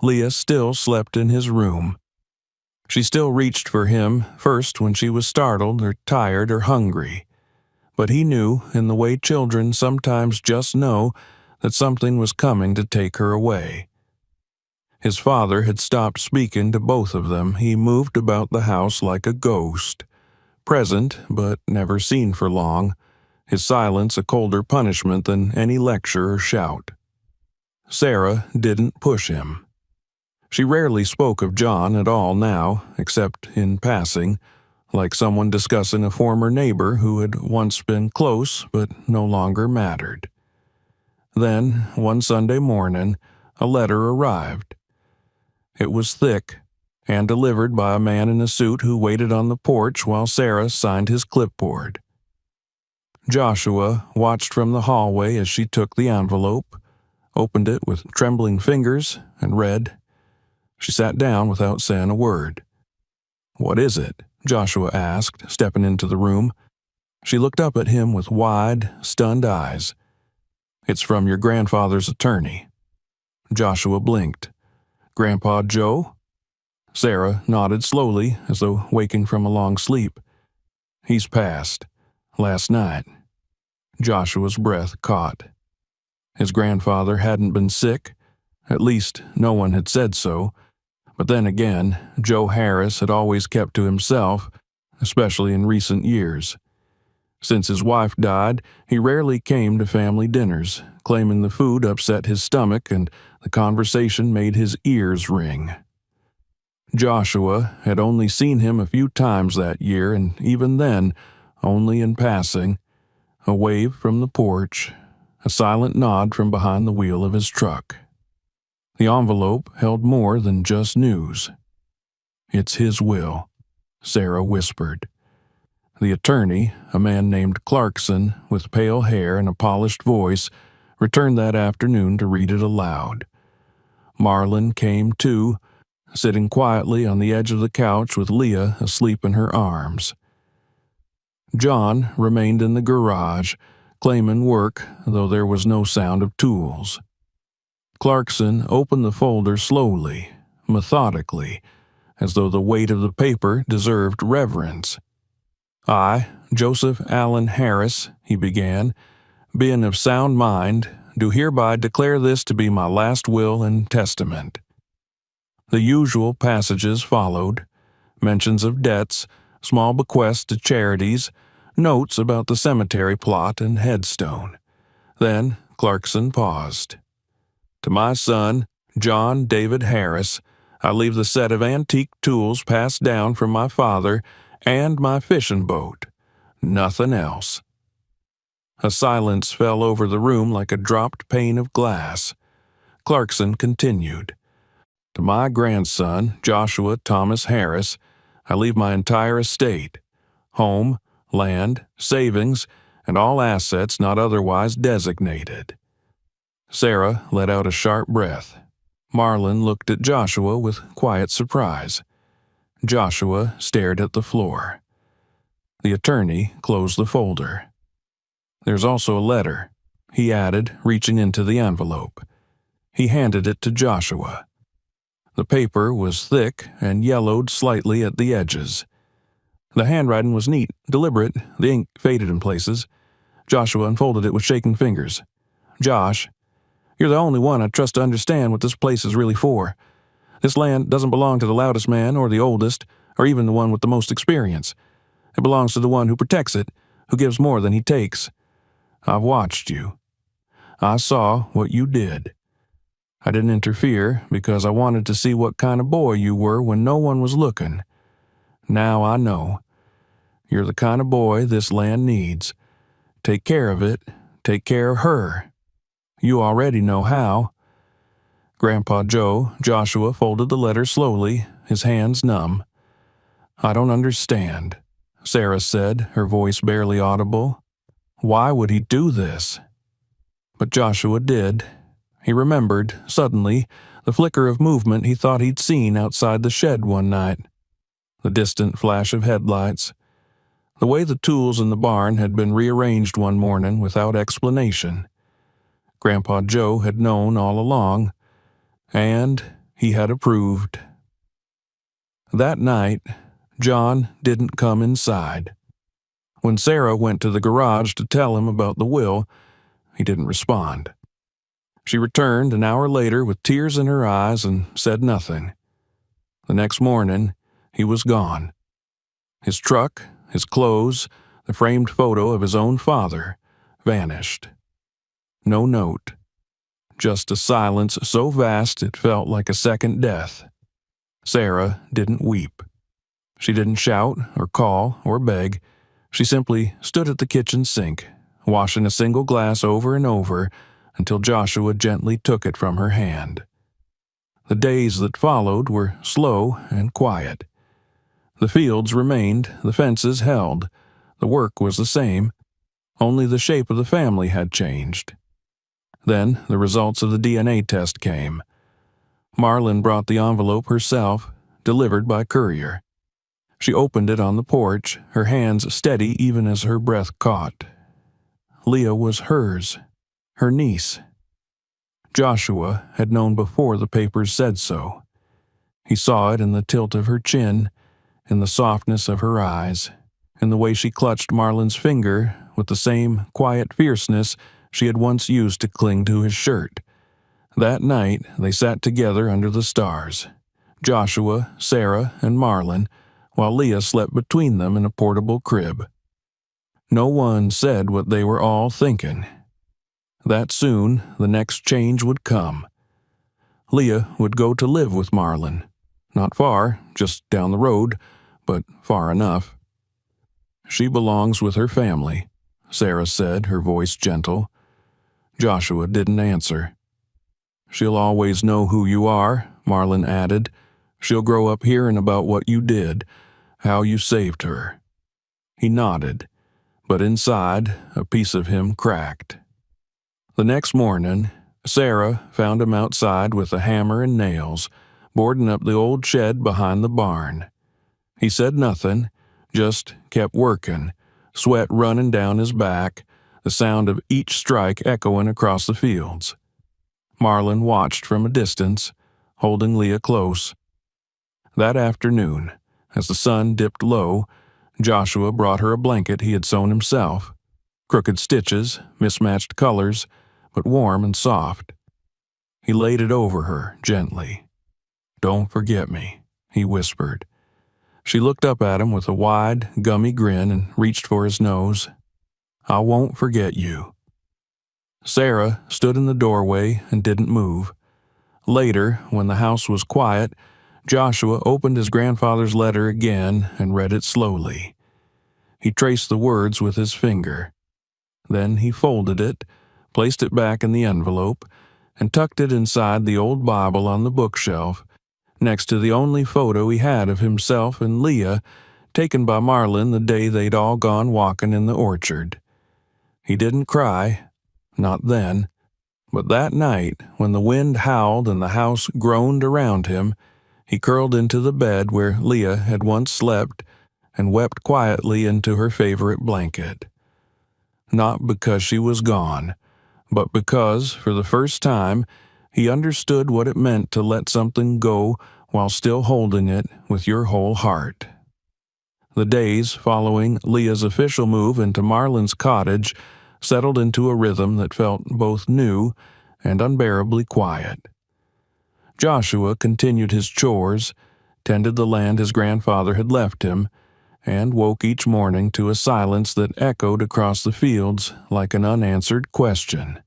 Leah still slept in his room. She still reached for him, first when she was startled or tired or hungry. But he knew, in the way children sometimes just know, that something was coming to take her away. His father had stopped speaking to both of them. He moved about the house like a ghost, present but never seen for long, his silence a colder punishment than any lecture or shout. Sarah didn't push him. She rarely spoke of John at all now, except in passing, like someone discussing a former neighbor who had once been close but no longer mattered. Then, one Sunday morning, a letter arrived. It was thick, and delivered by a man in a suit who waited on the porch while Sarah signed his clipboard. Joshua watched from the hallway as she took the envelope, opened it with trembling fingers, and read. She sat down without saying a word. "What is it?" Joshua asked, stepping into the room. She looked up at him with wide, stunned eyes. "It's from your grandfather's attorney." Joshua blinked. "Grandpa Joe?" Sarah nodded slowly, as though waking from a long sleep. "He's passed. Last night." Joshua's breath caught. His grandfather hadn't been sick. At least, no one had said so. But then again, Joe Harris had always kept to himself, especially in recent years. Since his wife died, he rarely came to family dinners, claiming the food upset his stomach and the conversation made his ears ring. Joshua had only seen him a few times that year, and even then, only in passing. A wave from the porch, a silent nod from behind the wheel of his truck. The envelope held more than just news. "It's his will," Sarah whispered. The attorney, a man named Clarkson, with pale hair and a polished voice, returned that afternoon to read it aloud. Marlin came too, sitting quietly on the edge of the couch with Leah asleep in her arms. John remained in the garage, claiming work, though there was no sound of tools. Clarkson opened the folder slowly, methodically, as though the weight of the paper deserved reverence. "I, Joseph Allen Harris," he began, "being of sound mind, do hereby declare this to be my last will and testament." The usual passages followed, mentions of debts, small bequests to charities, notes about the cemetery plot and headstone. Then Clarkson paused. "To my son, John David Harris, I leave the set of antique tools passed down from my father and my fishing boat. Nothing else." A silence fell over the room like a dropped pane of glass. Clarkson continued. "To my grandson, Joshua Thomas Harris, I leave my entire estate, home, land, savings, and all assets not otherwise designated." Sarah let out a sharp breath. Marlin looked at Joshua with quiet surprise. Joshua stared at the floor. The attorney closed the folder. "There's also a letter," he added, reaching into the envelope. He handed it to Joshua. The paper was thick and yellowed slightly at the edges. The handwriting was neat, deliberate, the ink faded in places. Joshua unfolded it with shaking fingers. "Josh, you're the only one I trust to understand what this place is really for. This land doesn't belong to the loudest man or the oldest, or even the one with the most experience. It belongs to the one who protects it, who gives more than he takes. I've watched you. I saw what you did. I didn't interfere because I wanted to see what kind of boy you were when no one was looking. Now I know. You're the kind of boy this land needs. Take care of it. Take care of her. You already know how." Grandpa Joshua folded the letter slowly, his hands numb. "I don't understand," Sarah said, her voice barely audible. "Why would he do this?" But Joshua did. He remembered, suddenly, the flicker of movement he thought he'd seen outside the shed one night. The distant flash of headlights. The way the tools in the barn had been rearranged one morning without explanation. Grandpa Joe had known all along, and he had approved. That night, John didn't come inside. When Sarah went to the garage to tell him about the will, he didn't respond. She returned an hour later with tears in her eyes and said nothing. The next morning, he was gone. His truck, his clothes, the framed photo of his own father, vanished. No note. Just a silence so vast it felt like a second death. Sarah didn't weep. She didn't shout or call or beg. She simply stood at the kitchen sink, washing a single glass over and over until Joshua gently took it from her hand. The days that followed were slow and quiet. The fields remained, the fences held, the work was the same, only the shape of the family had changed. Then the results of the DNA test came. Marlin brought the envelope herself, delivered by courier. She opened it on the porch, her hands steady even as her breath caught. Leah was hers, her niece. Joshua had known before the papers said so. He saw it in the tilt of her chin, in the softness of her eyes, in the way she clutched Marlin's finger with the same quiet fierceness she had once used to cling to his shirt. That night they sat together under the stars, Joshua, Sarah, and Marlin, while Leah slept between them in a portable crib. No one said what they were all thinking. That soon the next change would come. Leah would go to live with Marlin. Not far, just down the road, but far enough. "She belongs with her family," Sarah said, her voice gentle. Joshua didn't answer. "She'll always know who you are," Marlin added. "She'll grow up hearing about what you did, how you saved her." He nodded, but inside, a piece of him cracked. The next morning, Sarah found him outside with a hammer and nails, boarding up the old shed behind the barn. He said nothing, just kept working, sweat running down his back, the sound of each strike echoing across the fields. Marlin watched from a distance, holding Leah close. That afternoon, as the sun dipped low, Joshua brought her a blanket he had sewn himself. Crooked stitches, mismatched colors, but warm and soft. He laid it over her gently. "Don't forget me," he whispered. She looked up at him with a wide, gummy grin and reached for his nose. "I won't forget you." Sarah stood in the doorway and didn't move. Later, when the house was quiet, Joshua opened his grandfather's letter again and read it slowly. He traced the words with his finger. Then he folded it, placed it back in the envelope, and tucked it inside the old Bible on the bookshelf, next to the only photo he had of himself and Leah, taken by Marlin the day they'd all gone walking in the orchard. He didn't cry, not then, but that night, when the wind howled and the house groaned around him, he curled into the bed where Leah had once slept and wept quietly into her favorite blanket. Not because she was gone, but because, for the first time, he understood what it meant to let something go while still holding it with your whole heart. The days following Leah's official move into Marlin's cottage settled into a rhythm that felt both new and unbearably quiet. Joshua continued his chores, tended the land his grandfather had left him, and woke each morning to a silence that echoed across the fields like an unanswered question.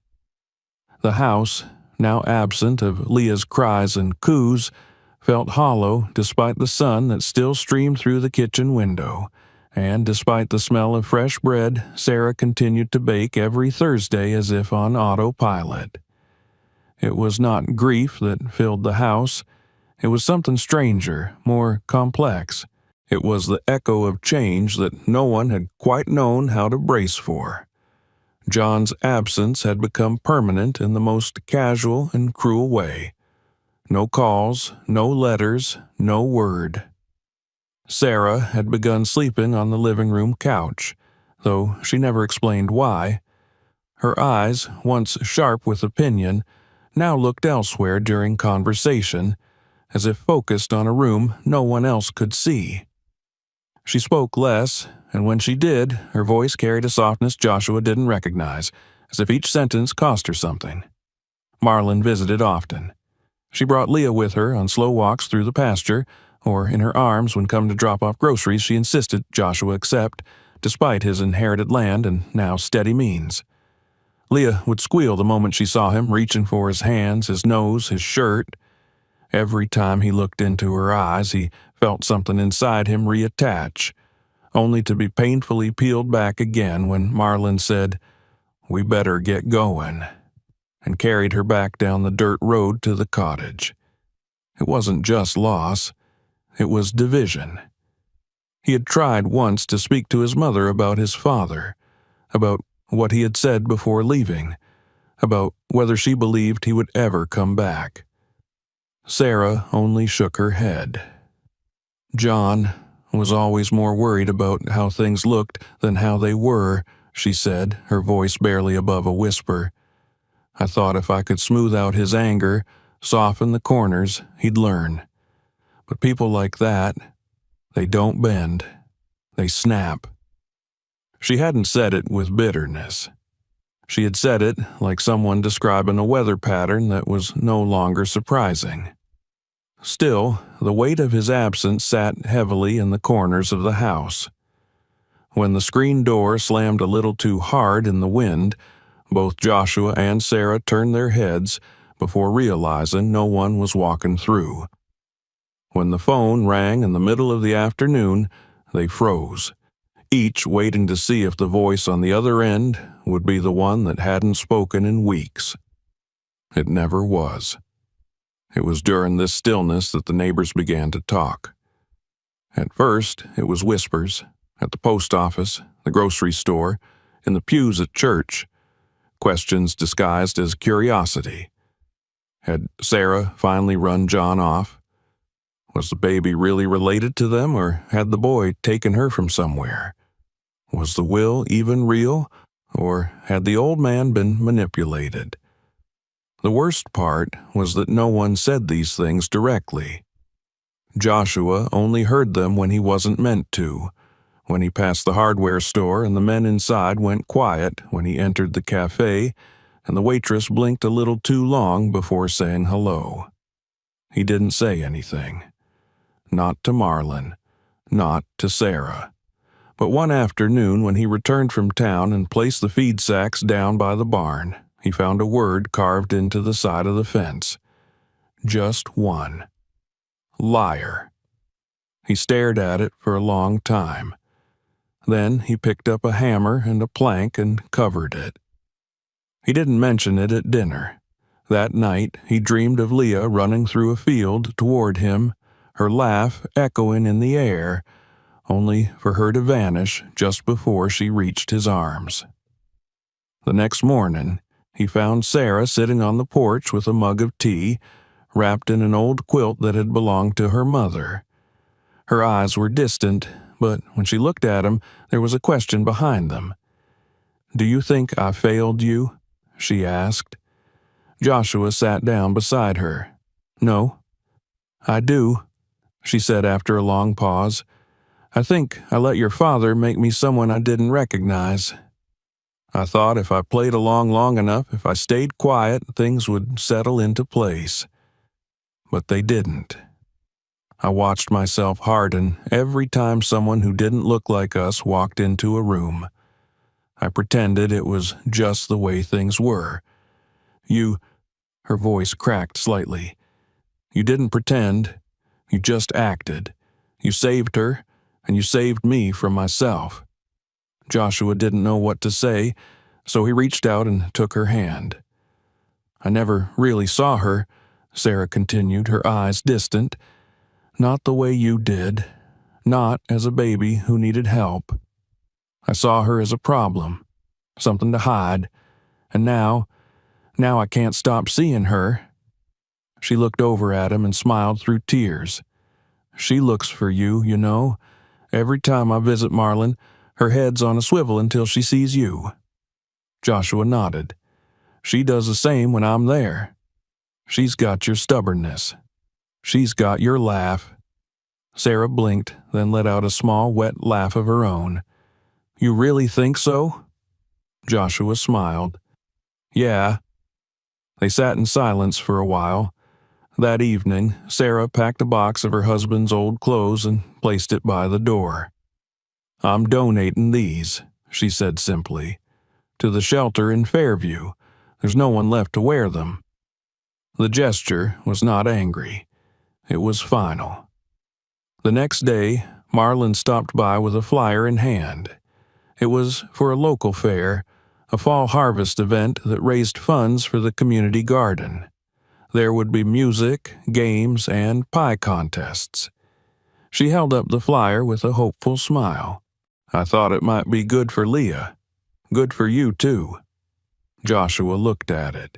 The house now absent of Leah's cries and coos, felt hollow despite the sun that still streamed through the kitchen window, and despite the smell of fresh bread Sarah continued to bake every Thursday as if on autopilot. It was not grief that filled the house. It was something stranger, more complex. It was the echo of change that no one had quite known how to brace for. John's absence had become permanent in the most casual and cruel way. No calls, no letters, no word. Sarah had begun sleeping on the living room couch, though she never explained why. Her eyes, once sharp with opinion, now looked elsewhere during conversation, as if focused on a room no one else could see. She spoke less, and when she did, her voice carried a softness Joshua didn't recognize, as if each sentence cost her something. Marlin visited often. She brought Leah with her on slow walks through the pasture, or in her arms when come to drop off groceries she insisted Joshua accept, despite his inherited land and now steady means. Leah would squeal the moment she saw him reaching for his hands, his nose, his shirt. Every time he looked into her eyes, he felt something inside him reattach, only to be painfully peeled back again when Marlin said, "We better get going," and carried her back down the dirt road to the cottage. It wasn't just loss. It was division. He had tried once to speak to his mother about his father, about what he had said before leaving, about whether she believed he would ever come back. Sarah only shook her head. John was always more worried about how things looked than how they were, she said, her voice barely above a whisper. I thought if I could smooth out his anger, soften the corners, he'd learn. But people like that, they don't bend. They snap. She hadn't said it with bitterness. She had said it like someone describing a weather pattern that was no longer surprising. Still, the weight of his absence sat heavily in the corners of the house. When the screen door slammed a little too hard in the wind, both Joshua and Sarah turned their heads before realizing no one was walking through. When the phone rang in the middle of the afternoon, they froze, each waiting to see if the voice on the other end would be the one that hadn't spoken in weeks. It never was. It was during this stillness that the neighbors began to talk. At first, it was whispers, at the post office, the grocery store, in the pews at church, questions disguised as curiosity. Had Sarah finally run John off? Was the baby really related to them, or had the boy taken her from somewhere? Was the will even real, or had the old man been manipulated? The worst part was that no one said these things directly. Joshua only heard them when he wasn't meant to, when he passed the hardware store and the men inside went quiet when he entered the cafe, and the waitress blinked a little too long before saying hello. He didn't say anything. Not to Marlin, not to Sarah. But one afternoon when he returned from town and placed the feed sacks down by the barn, he found a word carved into the side of the fence. Just one. Liar. He stared at it for a long time. Then he picked up a hammer and a plank and covered it. He didn't mention it at dinner. That night he dreamed of Leah running through a field toward him, her laugh echoing in the air, only for her to vanish just before she reached his arms. The next morning, he found Sarah sitting on the porch with a mug of tea, wrapped in an old quilt that had belonged to her mother. Her eyes were distant, but when she looked at him, there was a question behind them. "Do you think I failed you?" she asked. Joshua sat down beside her. "No." "I do," she said after a long pause. "I think I let your father make me someone I didn't recognize. I thought if I played along long enough, if I stayed quiet, things would settle into place. But they didn't. I watched myself harden every time someone who didn't look like us walked into a room. I pretended it was just the way things were. You..." Her voice cracked slightly. "You didn't pretend. You just acted. You saved her, and you saved me from myself." Joshua didn't know what to say, so he reached out and took her hand. "I never really saw her," Sarah continued, her eyes distant. "Not the way you did. Not as a baby who needed help. I saw her as a problem, something to hide, and now I can't stop seeing her." She looked over at him and smiled through tears. "She looks for you, you know. Every time I visit Marlon, her head's on a swivel until she sees you." Joshua nodded. "She does the same when I'm there. She's got your stubbornness. She's got your laugh." Sarah blinked, then let out a small, wet laugh of her own. "You really think so?" Joshua smiled. "Yeah." They sat in silence for a while. That evening, Sarah packed a box of her husband's old clothes and placed it by the door. "I'm donating these," she said simply, "to the shelter in Fairview. There's no one left to wear them." The gesture was not angry. It was final. The next day, Marlon stopped by with a flyer in hand. It was for a local fair, a fall harvest event that raised funds for the community garden. There would be music, games, and pie contests. She held up the flyer with a hopeful smile. "I thought it might be good for Leah. Good for you, too." Joshua looked at it.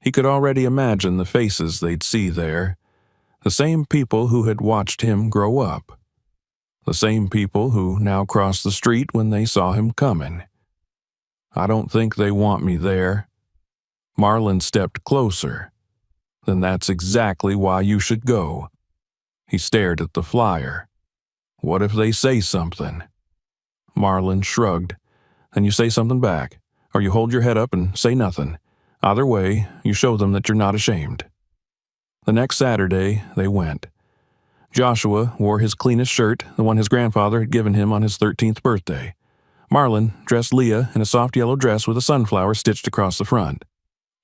He could already imagine the faces they'd see there. The same people who had watched him grow up. The same people who now crossed the street when they saw him coming. "I don't think they want me there." Marlon stepped closer. "Then that's exactly why you should go." He stared at the flyer. "What if they say something?" Marlon shrugged. "Then you say something back, or you hold your head up and say nothing. Either way, you show them that you're not ashamed." The next Saturday, they went. Joshua wore his cleanest shirt, the one his grandfather had given him on his 13th birthday. Marlon dressed Leah in a soft yellow dress with a sunflower stitched across the front.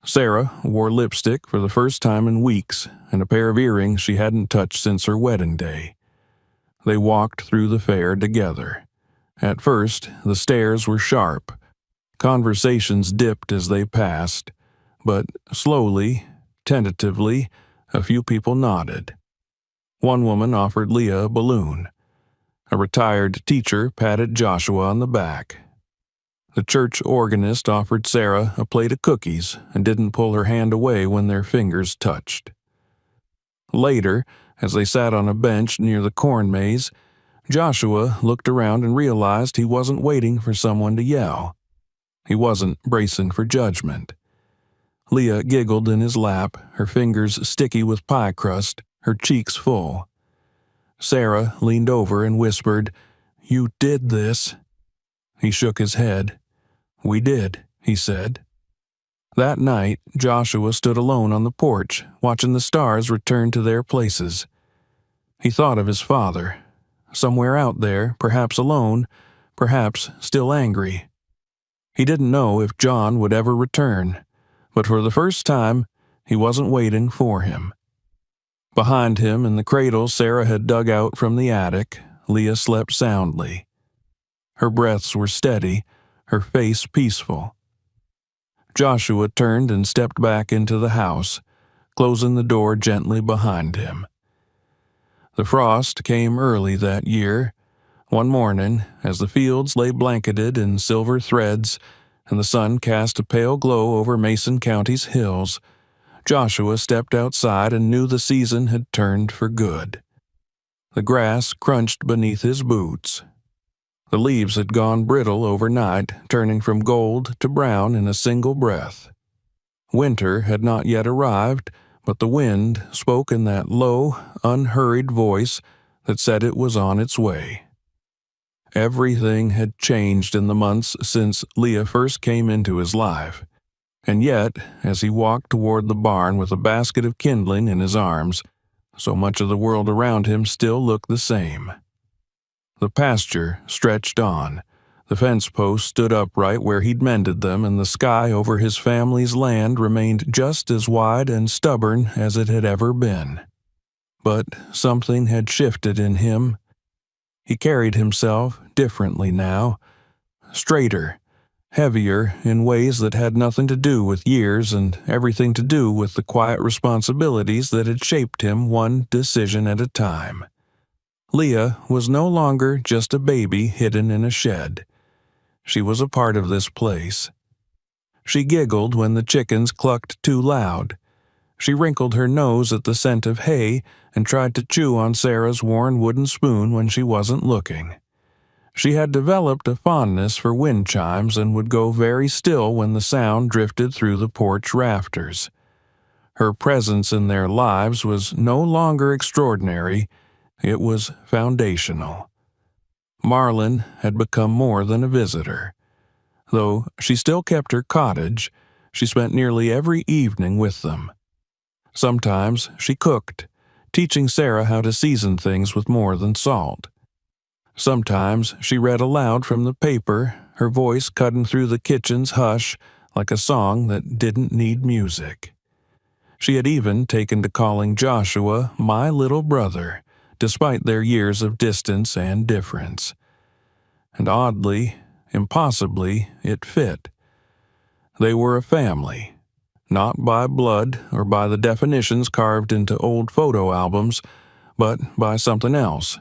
Sarah wore lipstick for the first time in weeks and a pair of earrings she hadn't touched since her wedding day. They walked through the fair together. At first, the stares were sharp. Conversations dipped as they passed, but slowly, tentatively, a few people nodded. One woman offered Leah a balloon. A retired teacher patted Joshua on the back. The church organist offered Sarah a plate of cookies and didn't pull her hand away when their fingers touched. Later, as they sat on a bench near the corn maze, Joshua looked around and realized he wasn't waiting for someone to yell. He wasn't bracing for judgment. Leah giggled in his lap, her fingers sticky with pie crust, her cheeks full. Sarah leaned over and whispered, "You did this." He shook his head. "We did," he said. That night, Joshua stood alone on the porch, watching the stars return to their places. He thought of his father. Somewhere out there, perhaps alone, perhaps still angry. He didn't know if John would ever return, but for the first time, he wasn't waiting for him. Behind him, in the cradle Sarah had dug out from the attic, Leah slept soundly. Her breaths were steady, her face peaceful. Joshua turned and stepped back into the house, closing the door gently behind him. The frost came early that year. One morning, as the fields lay blanketed in silver threads and the sun cast a pale glow over Mason County's hills, Joshua stepped outside and knew the season had turned for good. The grass crunched beneath his boots. The leaves had gone brittle overnight, turning from gold to brown in a single breath. Winter had not yet arrived, but the wind spoke in that low, unhurried voice that said it was on its way. Everything had changed in the months since Leah first came into his life. And yet, as he walked toward the barn with a basket of kindling in his arms, so much of the world around him still looked the same. The pasture stretched on, The fence post stood upright where he'd mended them, and the sky over his family's land remained just as wide and stubborn as it had ever been. But something had shifted in him. He carried himself differently now, straighter, heavier in ways that had nothing to do with years and everything to do with the quiet responsibilities that had shaped him one decision at a time. Leah was no longer just a baby hidden in a shed. She was a part of this place. She giggled when the chickens clucked too loud. She wrinkled her nose at the scent of hay and tried to chew on Sarah's worn wooden spoon when she wasn't looking. She had developed a fondness for wind chimes and would go very still when the sound drifted through the porch rafters. Her presence in their lives was no longer extraordinary, it was foundational. Marlin had become more than a visitor. Though she still kept her cottage, she spent nearly every evening with them. Sometimes she cooked, teaching Sarah how to season things with more than salt. Sometimes she read aloud from the paper, her voice cutting through the kitchen's hush like a song that didn't need music. She had even taken to calling Joshua my little brother, despite their years of distance and difference. And oddly, impossibly, it fit. They were a family, not by blood or by the definitions carved into old photo albums, but by something else,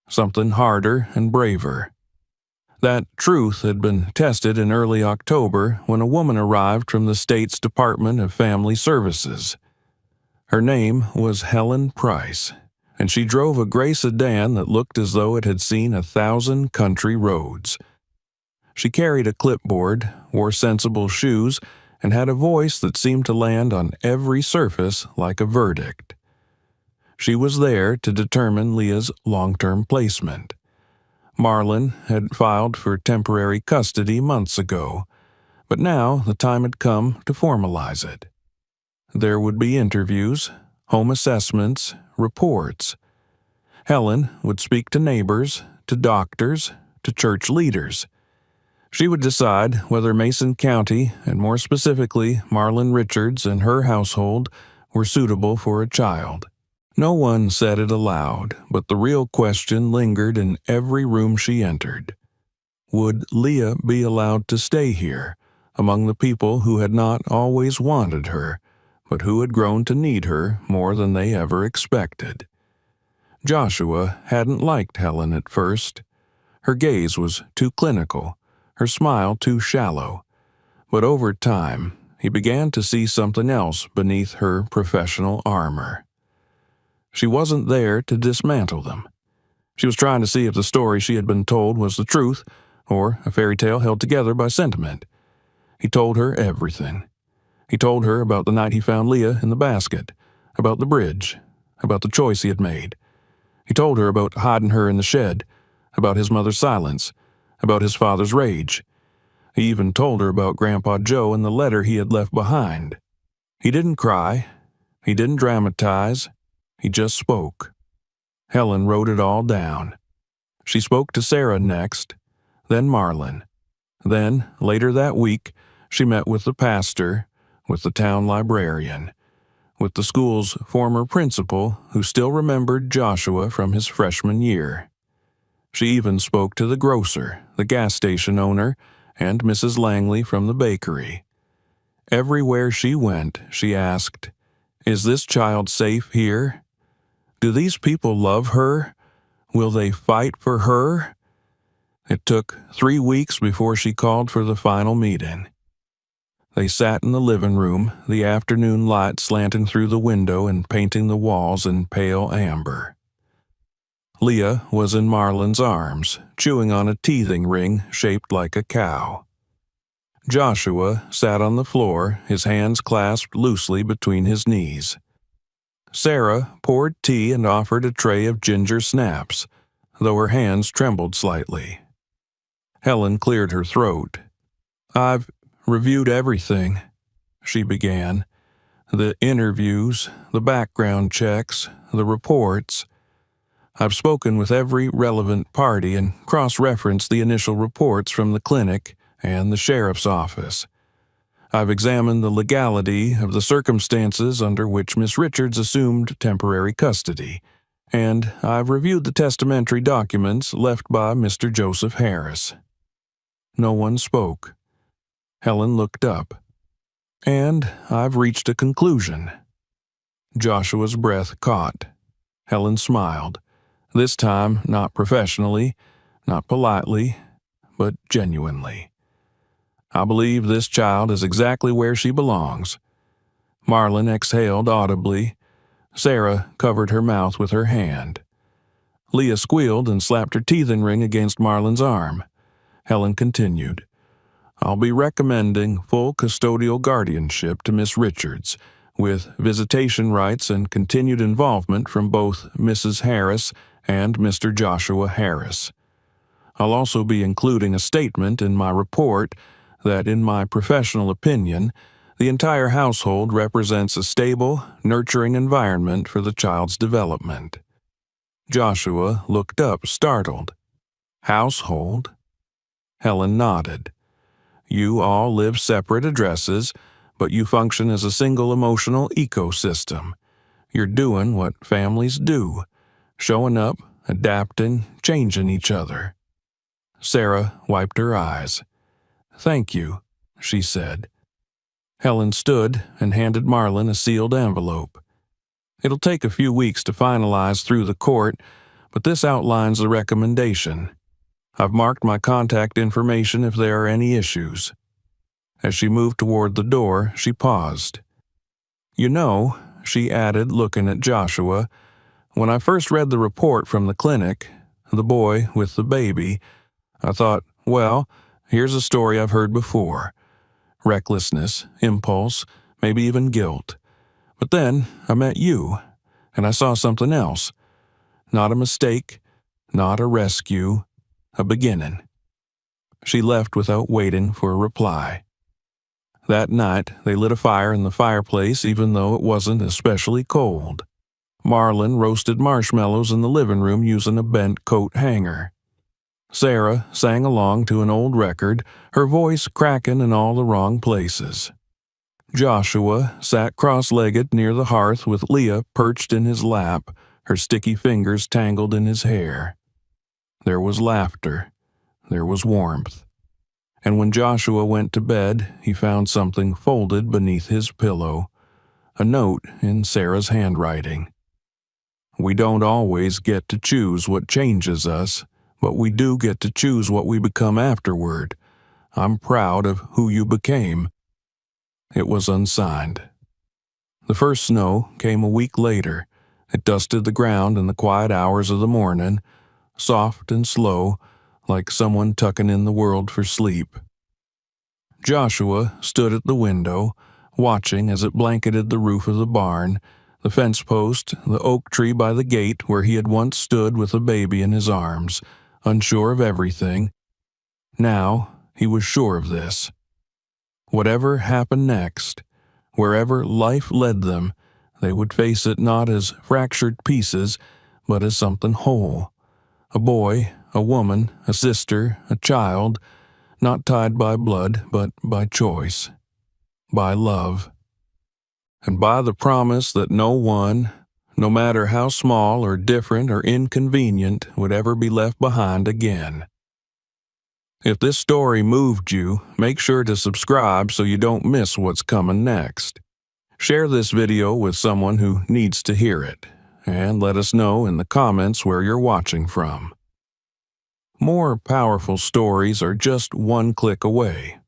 something harder and braver. That truth had been tested in early October when a woman arrived from the state's Department of Family Services. Her name was Helen Price, and she drove a gray sedan that looked as though it had seen 1,000 country roads. She carried a clipboard, wore sensible shoes, and had a voice that seemed to land on every surface like a verdict. She was there to determine Leah's long-term placement. Marlin had filed for temporary custody months ago, but now the time had come to formalize it. There would be interviews, home assessments, reports. Helen would speak to neighbors, to doctors, to church leaders. She would decide whether Mason County, and more specifically Marlin Richards and her household, were suitable for a child. No one said it aloud, but the real question lingered in every room she entered. Would Leah be allowed to stay here, among the people who had not always wanted her, but who had grown to need her more than they ever expected? Joshua hadn't liked Helen at first. Her gaze was too clinical, her smile too shallow. But over time, he began to see something else beneath her professional armor. She wasn't there to dismantle them. She was trying to see if the story she had been told was the truth, or a fairy tale held together by sentiment. He told her everything. He told her about the night he found Leah in the basket, about the bridge, about the choice he had made. He told her about hiding her in the shed, about his mother's silence, about his father's rage. He even told her about Grandpa Joe and the letter he had left behind. He didn't cry. He didn't dramatize. He just spoke. Helen wrote it all down. She spoke to Sarah next, then Marlin. Then, later that week, she met with the pastor, with the town librarian, with the school's former principal who still remembered Joshua from his freshman year. She even spoke to the grocer, the gas station owner, and Mrs. Langley from the bakery. Everywhere she went, she asked, "Is this child safe here? Do these people love her? Will they fight for her?" It took 3 weeks before she called for the final meeting. They sat in the living room, the afternoon light slanting through the window and painting the walls in pale amber. Leah was in Marlin's arms, chewing on a teething ring shaped like a cow. Joshua sat on the floor, his hands clasped loosely between his knees. Sarah poured tea and offered a tray of ginger snaps, though her hands trembled slightly. Helen cleared her throat. "I've reviewed everything," she began. "The interviews, the background checks, the reports. I've spoken with every relevant party and cross-referenced the initial reports from the clinic and the sheriff's office. I've examined the legality of the circumstances under which Miss Richards assumed temporary custody, and I've reviewed the testamentary documents left by Mr. Joseph Harris. No one spoke. Helen looked up. And I've reached a conclusion. Joshua's breath caught. Helen smiled, this time not professionally, not politely, but genuinely. I believe this child is exactly where she belongs. Marlon exhaled audibly. Sarah covered her mouth with her hand. Leah squealed and slapped her teething ring against Marlon's arm. Helen continued, I'll be recommending full custodial guardianship to Miss Richards, with visitation rights and continued involvement from both Mrs. Harris and Mr. Joshua Harris. I'll also be including a statement in my report that, in my professional opinion, the entire household represents a stable, nurturing environment for the child's development. Joshua looked up, startled. Household? Helen nodded. You all live separate addresses, but you function as a single emotional ecosystem. You're doing what families do, showing up, adapting, changing each other. Sarah wiped her eyes. Thank you, she said. Helen stood and handed Marlon a sealed envelope. It'll take a few weeks to finalize through the court, but this outlines the recommendation. I've marked my contact information if there are any issues. As she moved toward the door, she paused. You know, she added, looking at Joshua, when I first read the report from the clinic, the boy with the baby, I thought, well, here's a story I've heard before. Recklessness, impulse, maybe even guilt. But then I met you, and I saw something else. Not a mistake, not a rescue, a beginning. She left without waiting for a reply. That night, they lit a fire in the fireplace even though it wasn't especially cold. Marlon roasted marshmallows in the living room using a bent coat hanger. Sarah sang along to an old record, her voice cracking in all the wrong places. Joshua sat cross-legged near the hearth with Leah perched in his lap, her sticky fingers tangled in his hair. There was laughter. There was warmth. And when Joshua went to bed, he found something folded beneath his pillow, a note in Sarah's handwriting. We don't always get to choose what changes us, but we do get to choose what we become afterward. I'm proud of who you became. It was unsigned. The first snow came a week later. It dusted the ground in the quiet hours of the morning, soft and slow, like someone tucking in the world for sleep. Joshua stood at the window, watching as it blanketed the roof of the barn, the fence post, the oak tree by the gate where he had once stood with a baby in his arms, unsure of everything. Now he was sure of this. Whatever happened next, wherever life led them, they would face it not as fractured pieces, but as something whole. A boy, a woman, a sister, a child, not tied by blood, but by choice, by love, and by the promise that no one, no matter how small or different or inconvenient, would ever be left behind again. If this story moved you, make sure to subscribe so you don't miss what's coming next. Share this video with someone who needs to hear it, and let us know in the comments where you're watching from. More powerful stories are just one click away.